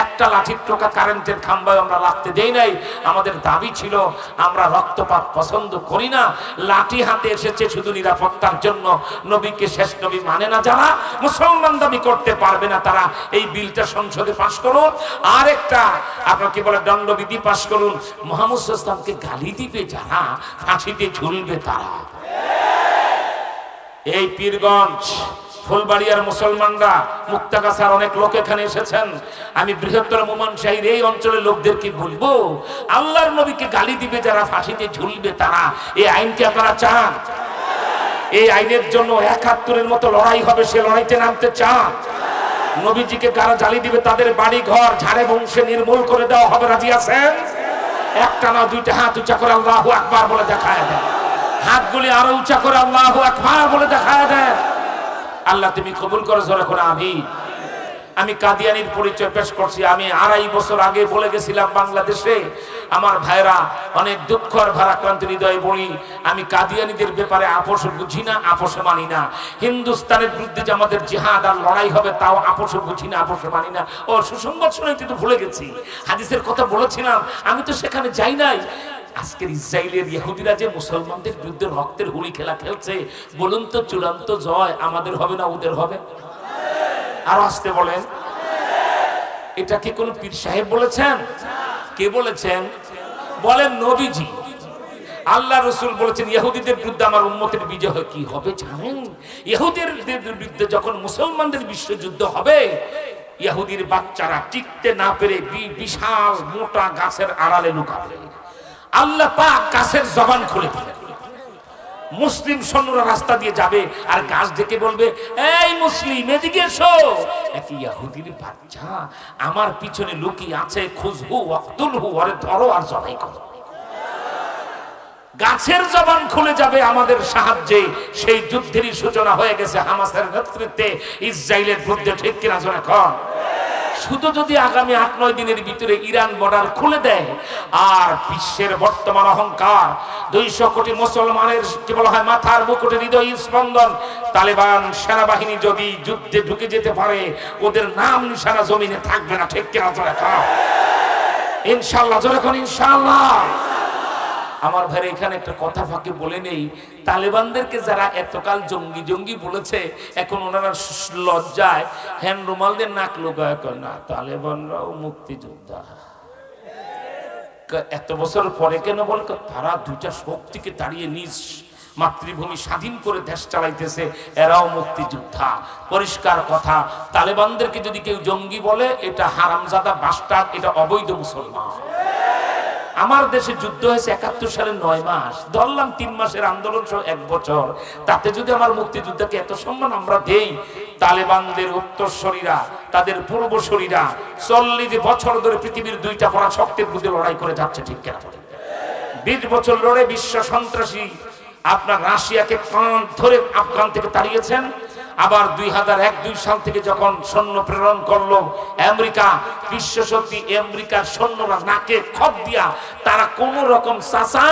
একটা লাঠির টোকা কারেন্টের খাম্বায় আমরা রাখতে দেই নাই। আমাদের দাবি ছিল, আমরা রক্তপাত পছন্দ করি না, লাঠি হাতে এসেছে শুধু নিরাপত্তার জন্য। নবীকে শেষ নবী মানে না যারা, মুসলমান দাবি করতে পারবে না তারা, এই বিলটা সংসদে পাশ করুন। আর একটা আপনার কি বলে দণ্ডবিধি পাশ করুন, মুহাম্মদ সাল্লাল্লাহু আলাইহি ওয়াসাল্লামকে গালি দিবে যারা, ফাঁসিতে ঝুলবে তারা। এই পীরগঞ্জ, ফুলবাড়িয়ার মুসলমানরা, মুক্তাগাছার অনেক লোক এখানে এসেছেন। আমি বৃহত্তর মোমেন শাহির এই অঞ্চলের লোকদেরকে বলবো, আল্লাহর নবীকে গালি দিবে যারা, ফাঁসিতে ঝুলবে তারা। এই আইনকে আপনারা চান? এই আইনের জন্য 71-এর মতো লড়াই হবে, সে লড়াইতে নামতে চান? নবীজিকে কারা গালি দিবে তাদের বাড়ি ঘর ঝাড়ে বংশে নির্মূল করে দেওয়া হবে, রাজি আছেন? একটা না, 2টা হাত উঁচা করে আল্লাহু আকবার বলে দেখায় দেন। হাতগুলি আরো উঁচা করে আল্লাহু আকবার বলে দেখায় দেন। আল্লাহ তুমি কবুল করো, জোরে করে আমিন। আমি কাদিয়ানির পরিচয় পেশ করছি। আমি 2.5 বছর আগে বলে গেছিলাম বাংলাদেশে, আমার ভাইরা অনেক দুঃখ আর ভারাক্রান্ত হৃদয়ে বলি, আমি কাদিয়ানিদের ব্যাপারে আপোষ বুঝি না, আপোষ মানি না। হিন্দুস্তানের বিরুদ্ধে যে আমাদের জিহাদ আর লড়াই হবে, তাও আপোষ বুঝি না, আপোষ মানি না। ও সুসংবাদ শুনাইতে তো ভুলে গেছি, হাদিসের কথা বলেছিলাম, আমি তো সেখানে যাই নাই। আজকের ইসরায়েলের ইহুদিরা যে মুসলমানদের বিরুদ্ধে রক্তের হুলি খেলা খেলছে, বলুন তো চূড়ান্ত জয় আমাদের হবে না ওদের হবে? আরো আসতে বলেন। এটা কি কোন পীর সাহেব বলেছেন? কে বলেছেন? বলেন নবীজি। আল্লাহ রাসূল বলেছেন, ইহুদিদের বিরুদ্ধে আমার উম্মতের বিজয় কি হবে জানেন? ইহুদিদের বিরুদ্ধে যখন মুসলমানদের বিশ্বযুদ্ধ হবে, ইহুদির বাচ্চারা টিকতে না পেরে বিশাল মোটা গাছের আড়ালে লুকাবে। আল্লাহ পাক গাছের জবান খুলে দিলেন, মুসলিম সৈন্যরা রাস্তা দিয়ে যাবে আর গাছ ডেকে বলবে, এই মুসলিম এদিকে এসো। এক ইহুদির বাচ্চা আমার পিছনে লুকিয়ে আছে, খুঁজহু ওয়াকতুলহু, আরে ধরো আর জবাই করো। গাছের জবান খুলে যাবে আমাদের সাহায্যে। সেই যুদ্ধেরই সূচনা হয়ে গেছে হামাসের নেতৃত্বে ইসরায়েলের বিরুদ্ধে। ঠিক কিনা জোরে কন? শুধু যদি আগামী 8-9 দিনের ভিতরে ইরান বর্ডার খুলে দেয়, আর বিশ্বের বর্তমান অহংকার 200 কোটি মুসলমানের কি বলা হয় মাথার মুকুটে হৃদয় স্পন্দন, তালেবান সেনাবাহিনী যদি যুদ্ধে ঢুকে যেতে পারে, ওদের নাম নিশানা জমিনে থাকবে না। ঠিক কিনা জোরে কন? ইনশাআল্লাহ জোরে কন ইনশাআল্লাহ। আমার ভাইরা এখানে একটা কথা ফাঁকে বলে নেই, তালেবানদেরকে যারা এতকাল জঙ্গি জঙ্গি বলেছে, এখন ওনারা লজ্জায় হ্যান্ড রুমালদের নাক লোগায় কয় না তালেবানরাও মুক্তিযোদ্ধা। এত বছর পরে কেন বলে? তারা দুইটা শক্তিকে তাড়িয়ে নিজ মাতৃভূমি স্বাধীন করে দেশ চালাইতেছে, এরাও মুক্তিযোদ্ধা। পরিষ্কার কথা, তালেবানদেরকে যদি কেউ জঙ্গি বলে এটা হারামজাদা বাস্টার্ড, এটা অবৈধ মুসলমান। আমার দেশে যুদ্ধ হয়েছে ৭১ সালে ৯ মাস, ধরলাম ৩ মাসের আন্দোলন সহ ১ বছর, তাতে যদি আমার মুক্তিযোদ্ধাকে এত সম্মান আমরা দেই, তালেবানদের উত্তরসূরিরা, তাদের পূর্বসূরিরা ৪০ বছর ধরে পৃথিবীর ২টা পরাশক্তির বিরুদ্ধে লড়াই করে যাচ্ছে, ঠিক কেনা? ২০ বছর লড়ে বিশ্ব সন্ত্রাসী আপনার রাশিয়াকে কান ধরে আফগান থেকে তাড়িয়েছেন। আবার ২০০১-২ সাল থেকে যখন সৈন্য প্রেরণ করলো আমেরিকা, বিশ্বশক্তি আমেরিকার সৈন্যরা নাকে খপ দিয়া তারা কোন রকম চাচা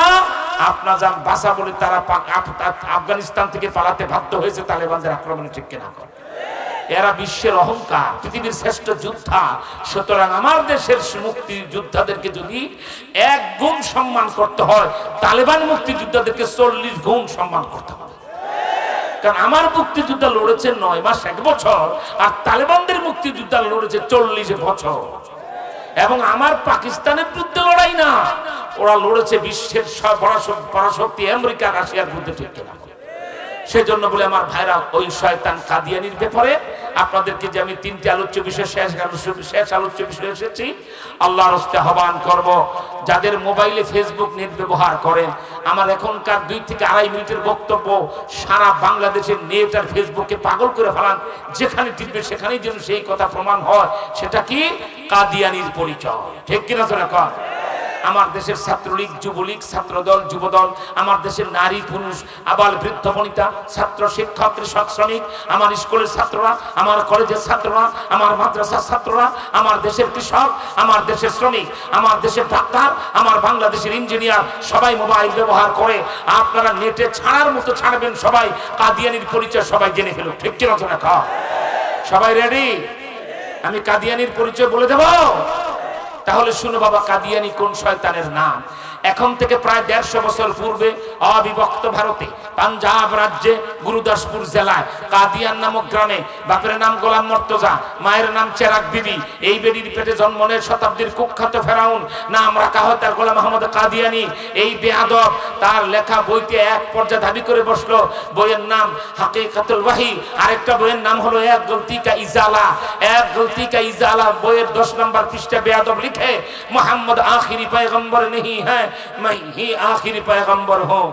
আপনা যান বাসা বলে তারা আফগানিস্তান থেকে পালাতে বাধ্য হয়েছে তালেবানদের আক্রমণে, ঠিক কিনা? এরা বিশ্বের অহংকার, পৃথিবীর শ্রেষ্ঠ যোদ্ধা। সুতরাং আমার দেশের মুক্তি যোদ্ধাদেরকে যদি ১ গুণ সম্মান করতে হয়, তালেবান মুক্তিযোদ্ধাদেরকে ৪০ গুণ সম্মান করতে হবে। কারণ আমার মুক্তিযোদ্ধা লড়েছে ৯ মাস ১ বছর, আর তালেবানদের মুক্তিযোদ্ধা লড়েছে ৪০ বছর। এবং আমার পাকিস্তানের বিরুদ্ধে লড়াই না, ওরা লড়েছে বিশ্বের সব পরাশক্তি আমেরিকা, রাশিয়ার বিরুদ্ধে, ঠিক কিনা? সেজন্য বলে আমার ভাইরা, ওই শয়তান কাদিয়ানির ব্যাপারে আপনাদেরকে যে আমি ৩টি আলোচ্য বিষয় শেষ আলোচ্য বিষয় এসেছি, আল্লাহর হস্তে আহ্বান করব, যাদের মোবাইলে ফেসবুক নেট ব্যবহার করেন, আমার এখনকার ২ থেকে ২.৫ মিনিটের বক্তব্য সারা বাংলাদেশের নেট আর ফেসবুকে পাগল করে ফেলান, যেখানে টিপবে সেখানেই যেন সেই কথা প্রমাণ হয়। সেটা কি? কাদিয়ানির পরিচয়, ঠিক কিনা? কর আমার দেশের ছাত্রলীগ, যুবলীগ, ছাত্রদল, যুবদল, আমার দেশের নারী পুরুষ, আবাল বৃদ্ধ বনিতা, ছাত্র শিক্ষক, কৃষক শ্রমিক, আমার স্কুলের ছাত্ররা, আমার কলেজের ছাত্ররা, আমার মাদ্রাসার ছাত্ররা, আমার দেশের কৃষক, আমার দেশের শ্রমিক, আমার দেশের ডাক্তার, আমার বাংলাদেশের ইঞ্জিনিয়ার, সবাই মোবাইল ব্যবহার করে। আপনারা নেটে ছাড়ার মতো ছাড়বেন, সবাই কাদিয়ানির পরিচয় সবাই জেনে ফেলুক, ঠিক কিনা? সবাই রেডি? আমি কাদিয়ানির পরিচয় বলে দেব। তাহলে শুনো বাবা, কাদিয়ানি কোন শয়তানের নাম। এখন থেকে প্রায় ১৫০ বছর পূর্বে অবিভক্ত ভারতে পাঞ্জাব রাজ্যে গুরুদাসপুর জেলায় কাদিয়ান নামক গ্রামে বাপের নাম গোলাম মর্তজা, মায়ের নাম চেরাক বিবি, এই বেডির পেটে জন্ম নেয় শতাব্দীর কুখ্যাত ফেরাউন, নাম রাখা হয় তার গোলাম আহমদ কাদিয়ানি। এই বেয়াদব তার লেখা বইতে এক পর্যায়ে দাবি করে বসলো, বইয়ের নাম হাকিকাতুল ওয়াহি, আরেকটা বইয়ের নাম হলো এক গলতি কা ইজালা। এক গলতি কা ইজালা বইয়ের ১০ নম্বর পৃষ্ঠা বেয়াদব লিখে, মোহাম্মদ আখিরি পয়গম্বর নেহি হ্যাঁ, मैं ही आखिरी पैगंबर हूं।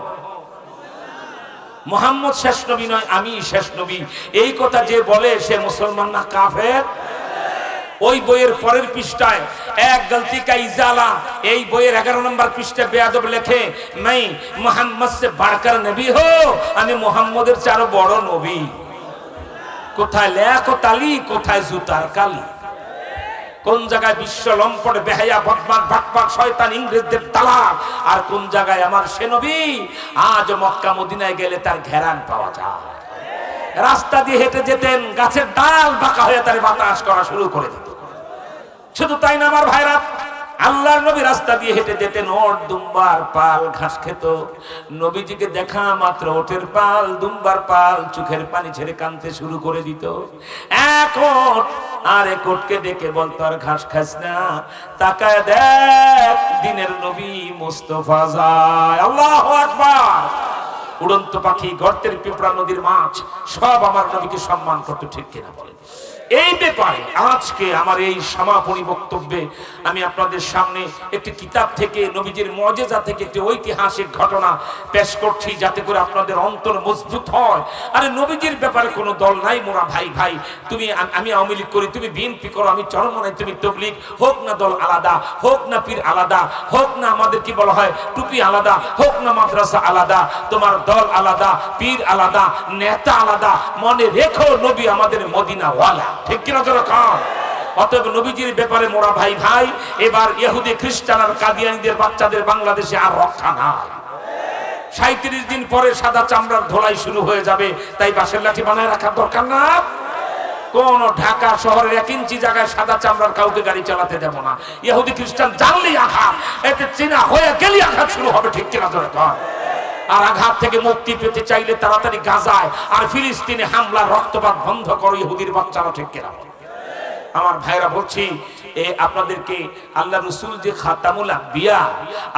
মোহাম্মদ শেষ নবী নয়, আমি শেষ নবী। এই কথা যে বলে সে মুসলমান না কাফের? ওই বইয়ের পরের পৃষ্ঠায় এক গলতি কা ইজালা, এই বইয়ের 11 নম্বর পৃষ্ঠায় বেয়াদব লেখে, मैं मोहम्मद से बढ़कर नबी हो, আমি মুহাম্মদের চেয়ে বড় নবী। কোথায় লেখো তালি, কোথায় জুতার কালি? কোন জায়গায় বিশ্ব লম্পট বেহায়া বদমাশ বাটপার শয়তান ইংরেজদের তালাক, আর কোন জায়গায় আমার সে নবী? আজ মক্কা মদিনায় গেলে তার ঘেরান পাওয়া যায়। রাস্তা দিয়ে হেঁটে যেতেন, গাছের ডাল বাঁকা হয়ে তার বাতাস করা শুরু করে দিত। শুধু তাই না আমার ভাইরা, আল্লাহর নবী রাস্তা দিয়ে হেঁটে যেতেন, ওট দুম্বার পাল ঘাস খেত। নবীজিকে দেখা মাত্র ওটের পাল, দুম্বার পাল চোখের পানি ছেড়ে কাঁদতে শুরু করে দিত। এক ওট আর এক ওটকে ডেকে বলতো, আর ঘাস খাস না, তাকায় দেখ দিনের নবী মুস্তাফা যায়। আল্লাহু আকবার। উড়ন্ত পাখি, গর্তের পিঁপড়া, নদীর মাছ সব আমার নবীকে সম্মান করতো, ঠিক কিনা বলে? এই ব্যাপারে আজকে আমার এই সমাপনী বক্তব্যে আমি আপনাদের সামনে একটি কিতাব থেকে, নবীজির মুজিজা থেকে একটি ঐতিহাসিক ঘটনা পেশ করছি, যাতে করে আপনাদের অন্তর মজবুত হয়। আরে নবীজির ব্যাপারে কোনো দল নাই, মোরা ভাই ভাই। তুমি আমি আওয়ামী লীগ করি, তুমি বিএনপি করো, আমি চরমনাই, তুমি তবলিগ। হোক না দল আলাদা, হোক না পীর আলাদা, হোক না আমাদের কি বলা হয় টুপি আলাদা, হোক না মাদ্রাসা আলাদা, তোমার দল আলাদা, পীর আলাদা, নেতা আলাদা, মনে রেখো নবী আমাদের মদিনাওয়ালা, ঠিক কিনা? অতএব নবীজির ব্যাপারে মোরা ভাই ভাই। এবার ইহুদি খ্রিস্টান আর কাদিয়ানীদের বাচ্চাদের বাংলাদেশে আর রক্ষা নাই। ৩৭ দিন পরে সাদা চামড়ার ধোলাই শুরু হয়ে যাবে, তাই বাঁশের লাঠি বানায় রাখার দরকার না। কোন ঢাকা শহরের 1 ইঞ্চি জায়গায় সাদা চামড়ার কাউকে গাড়ি চালাতে দেব না। ইহুদি খ্রিস্টান জানলেই আঘাত, এতে চীনা হয়ে গেলেই আঘাত শুরু হবে, ঠিক কিনা ধরে কর। আর আঘাত থেকে মুক্তি পেতে চাইলে তাড়াতাড়ি গাজায় আর ফিলিস্তিনে হামলা, রক্তপাত বন্ধ করো ইহুদির বাচ্চারা, ঠিক কিনা? আমার ভাইরা বলছি, আপনাদেরকে আল্লাহ রসুল যে খাতামুল আম্বিয়া,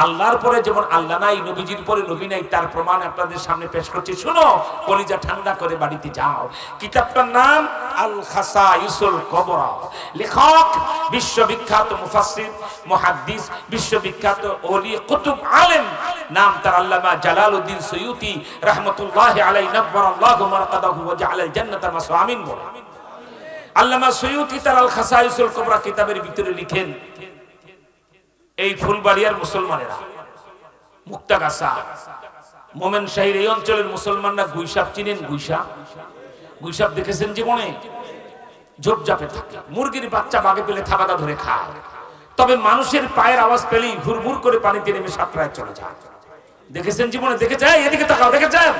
আল্লাহর পরে যেমন আল্লাহ নাই, নবীজির পরে নবী নাই, তার প্রমাণ আপনাদের সামনে পেশ করছি। শুনো, কলিজা ঠান্ডা করে বাড়িতে যাও। কিতাবটার নাম আল খাসাইসুল কুবরা। লেখক বিশ্ববিখ্যাত মুফাসসির, মুহাদ্দিস, বিশ্ববিখ্যাত ওলি, কুতুব, আলেম, নাম তার আল্লামা জালালউদ্দিন সুয়ুতি রাহমাতুল্লাহি আলাইহি, নাব্বারাল্লাহু মারকাদাহু ওয়া জাআলাল জান্নাতা মাসওয়া। আমিন বলে। আল্লামা সুয়ুতি তার আল খাসাইসুল কুবরা কিতাবের ভিতরে লিখেন, এই ফুলবাড়িয়ার মুসলমানেরা, মুক্তাগাছা, মোমেন শাহীর এই অঞ্চলের মুসলমানরা গুইসাপ চিনেন? গুইসাপ দেখেছেন জীবনে? ঝোপঝাপে থাকে, মুরগির বাচ্চা বাগে পেলে থাবাদা ধরে খায়, তবে মানুষের পায়ের আওয়াজ পেলেই ভুরভুর করে পানিতে নেমে সাঁতরায় চলে যায়। দেখেছেন জীবনে? দেখেছেন? এদিকে তাকাও, দেখেছেন?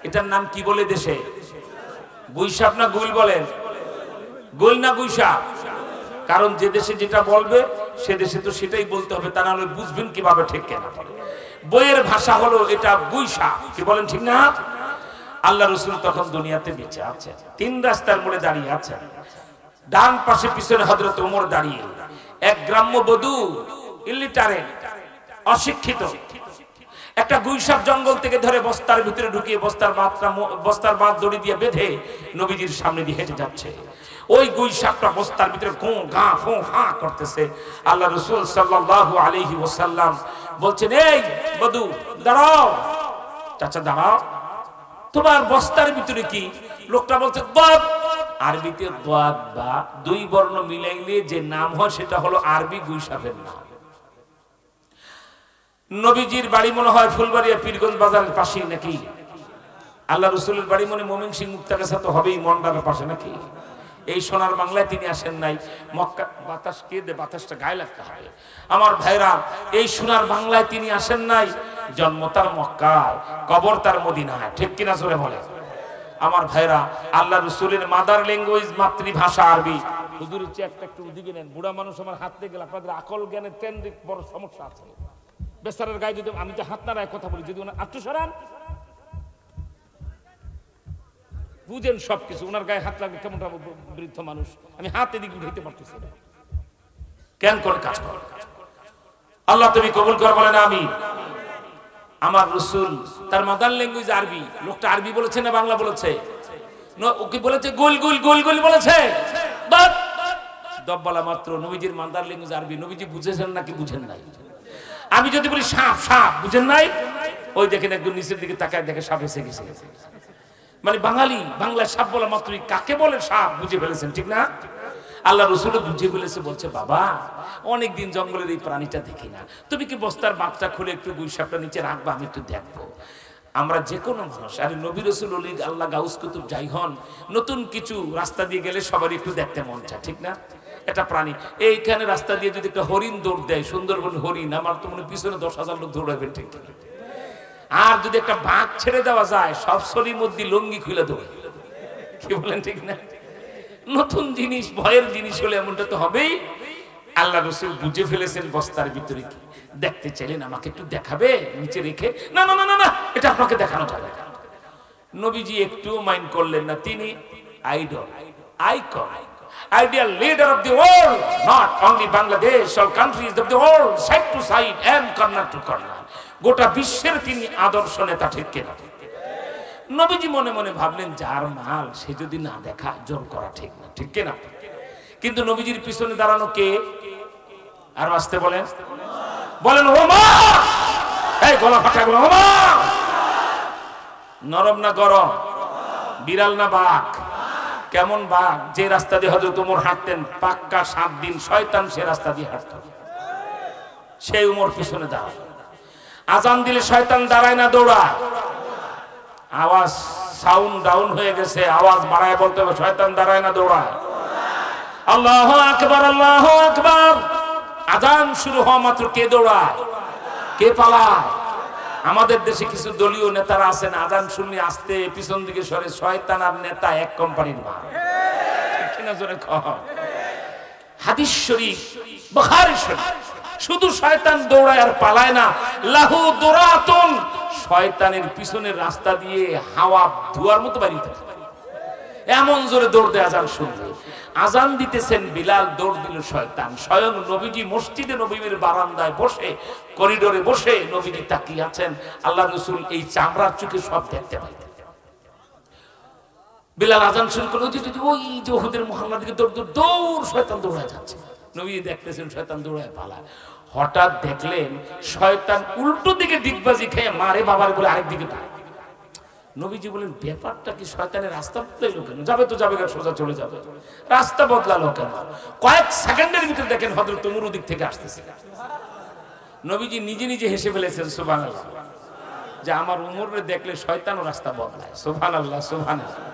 এটার নাম কি বলে দেশে? গুইসাপ না গুইল বলেন? গোল না গুইসাপ? কারণ যে দেশে যেটা বলবে সে দেশে তো সেটাই বলতে হবে, তা না হলে বুঝবেন কিভাবে, ঠিক কেনা? বইয়ের ভাষা হলো এটা গুইসাপ, কি বলেন, ঠিক না? আল্লাহ রাসূল তখন দুনিয়াতে বেঁচে আছেন, 3 রাস্তার মোড়ে দাঁড়িয়ে আছেন। ডান পাশে পিছনে হযরত ওমর দাঁড়িয়ে। এক গ্রাম্য বধূ, ইলিটারেট, অশিক্ষিত, একটা গুইসাপ জঙ্গল থেকে ধরে বস্তার ভিতরে ঢুকিয়ে বস্তার বাদ দড়ি দিয়ে বেঁধে নবীজির সামনে দিয়ে হেঁটে যাচ্ছে। ওই গুইসাপটা বস্তার ভিতরে গো গা ফো হা করতেছে। আল্লাহ রাসূল সাল্লাল্লাহু আলাইহি ওয়াসাল্লাম বলছেন, এই বধূ দাঁড়াও, চাচা দাঁড়াও, তোমার বস্তার ভিতরে কি? লোকটা বলছে বাদ। আরবিতে বাদ বা 2 বর্ণ মিলাইলে যে নাম হয় সেটা হলো আরবি গুইসাপের নাম। নবীজির বাড়ি মনে হয় ফুলবাড়িয়া পীরগঞ্জ বাজারের পাশেই নাকি? আল্লাহ রাসূলের বাড়ি মনে ময়মনসিংহ মুক্তাগাছা তো হবেই, মন্ডারের পাশে নাকি? এই সোনার বাংলায় তিনি আসেন নাই। মক্কা বাতাস কে দে, বাতাসটা গায়ে লাগতে হয়। আমার ভাইরা, এই সোনার বাংলায় তিনি আসেন নাই। জন্ম তার মক্কায়, কবর তার মদিনায়, ঠিক কিনা জোরে বলে? আমার ভাইরা, আল্লাহ রাসূলের মাদার ল্যাঙ্গুয়েজ, মাতৃভাষা আরবি। হুজুরের চেয়ারটা একটু ওদিকে নেন, বুড়া মানুষ আমার হাত থেকে গেলে আপনাদের আকল জ্ঞানের কেন্দ্রিক বড় সমস্যা আছে। বেচারার গায়ে যদি আমি তো হাত নাড়ায় কথা বলি, যদি ওনার আটটু সরান, বুঝেন সবকিছু, ওনার গায়ে হাত লাগবে কেমন বৃদ্ধ মানুষ, আমি হাত এদিকে উঠাইতে পারতেছি না, কেন করে কাজ করে? আল্লাহ তুমি কবুল কর, বলেন আমিন। আমার রাসূল তার মাদার ল্যাঙ্গুয়েজ আরবি। লোকটা আরবি বলেছে না বাংলা বলেছে? ওকে বলেছে গোল গোল গোল গোল বলেছে। দব্বালা মাত্র। নবীজির মাদার ল্যাঙ্গুয়েজ আরবি। নবীজি বুঝেছেন নাকি বুঝেন নাই? আমি যদি বলি সাপ, সাপ বুঝেন নাই? ওই দেখেন একদম নিচের দিকে তাকায় দেখে সাপ এসে গেছে। মানে বাঙালি বাংলায় সাপ বলা মাত্রই কাকে বলে সাপ বুঝে ফেলেছেন, ঠিক না? আল্লাহ রাসূল বুঝে ফেলেছে। বলছে, বাবা অনেকদিন জঙ্গলের এই প্রাণীটা দেখি না, তুমি কি বস্তার বাঁকটা খুলে একটু গুইসাপটা নিচে রাখবা, আমি একটু দেখবো। আমরা যে কোনো মানুষ, আরে নবী রাসূল ওলি আল্লাহ গাউস কুতুব যাই হন, নতুন কিছু রাস্তা দিয়ে গেলে সবারই একটু দেখতে মন চায়, ঠিক না? এটা প্রাণী। এইখানে রাস্তা দিয়ে যদি একটা হরিণ দৌড় দেয়, সুন্দরবন হরিণ, আমার তো মনে পিছনে 10,000 লোক দৌড়াবেন, ঠিক না? আর যদি একটা বাঘ ছেড়ে দেওয়া যায়, সব শরীর মধ্যে লঙ্গি খুলে দেবে, কি বলেন, ঠিক না? নতুন জিনিস, ভয়ের জিনিস হলে এমনটা তো হবেই। আল্লাহ রাসূল বুঝে ফেলেছেন বস্তার ভিতরে কি। দেখতে চাইলেন, আমাকে একটু দেখাবে নিচে রেখে? না না না না, এটা আপনাকে দেখানো যাবে না। নবীজি একটু মাইন্ড করলেন না। তিনি idol, icon, ideal leader of the world, not only Bangladesh, all countries of the world, side to side and corner to corner, গোটা বিশ্বের তিনি আদর্শ নেতা, ঠিক কিনা? নবীজি মনে মনে ভাবলেন, যার মাল সে যদি না দেখা, জোর করা ঠিক না, ঠিক কিনা? কিন্তু নবীজির পিছনে দাঁড়ানো কে? আর আসতে বলেন, বলেন ওমর। এই গলা ফাটা গলা, ওমর। নরম না গরম? বিড়াল না বাঘ? কেমন বাঘ? যে রাস্তা দিয়ে হযরত ওমর হাঁটতেন, পাক্কা 7 দিন শয়তান সে রাস্তা দিয়ে হাঁটত। সেই ওমর পিছনে দাঁড়ায়। আজান দিলে শয়তান দাঁড়ায় না, দৌড়ায়। আওয়াজ সাউন্ড ডাউন হয়ে গেছে, আওয়াজ বাড়ায় বলতে হবে, শয়তান দাঁড়ায় না, দৌড়ায়। আল্লাহু আকবার, আল্লাহু আকবার। আজান শুরু হওয়া মাত্র কে দৌড়ায়, কে পালায়? আমাদের দেশে কিছু দলীয় নেতারা আছেন, আজান শুনলে আসতে পিছন দিকে সরে। শয়তান আর নেতা এক কোম্পানির মাল। আসে না জোরে কহ। হাদিস শরীফ, বুখারী শরীফ। শুধু শয়তান দৌড়ায় আর পালায় না, লাহু দুরাতুন, শয়তানের পিছনের রাস্তা দিয়ে হাওয়া ধোঁয়ার মতো বাড়িতে এমন জোরে দৌড় দেয় আজান শুনবে। আজান দিতেছেন বিলাল, দৌড় দিল শয়তান। স্বয়ং নবীজি মসজিদে নববীর বারান্দায় বসে, করিডোরে বসে নবীজি তাকিয়ে আছেন। আল্লাহ রাসূল এই চামড়ার চোখে সব দেখতে পাইতেন। বিলাল আজান শুরু করলো, ওই যে উহুদের মহল্লার দিকে দৌড় দৌড় দৌড়, শয়তান দৌড়ায় যাচ্ছে। নবী দেখতেছেন শয়তান দৌড়ায় পালায়। হঠাৎ দেখলেন শয়তান উল্টো দিকে ডিগবাজি খেয়ে মারে বাবার বলে আরেক দিকে পায়। নবীজি বলেন, ব্যাপারটা কি? শয়তানের রাস্তা বদলাইলো কেন? যাবে তো যাবে, সোজা চলে যাবে, রাস্তা বদলালো কেন? কয়েক সেকেন্ডের ভিতরে দেখেন হযরত ওমর দিক থেকে আসতেছে। নবীজি নিজে নিজে হেসে ফেলেছেন সুবহানাল্লাহ, যে আমার উমরে দেখলে শয়তানও রাস্তা বদলায়। সুবহানাল্লাহ, সুবহানাল্লাহ।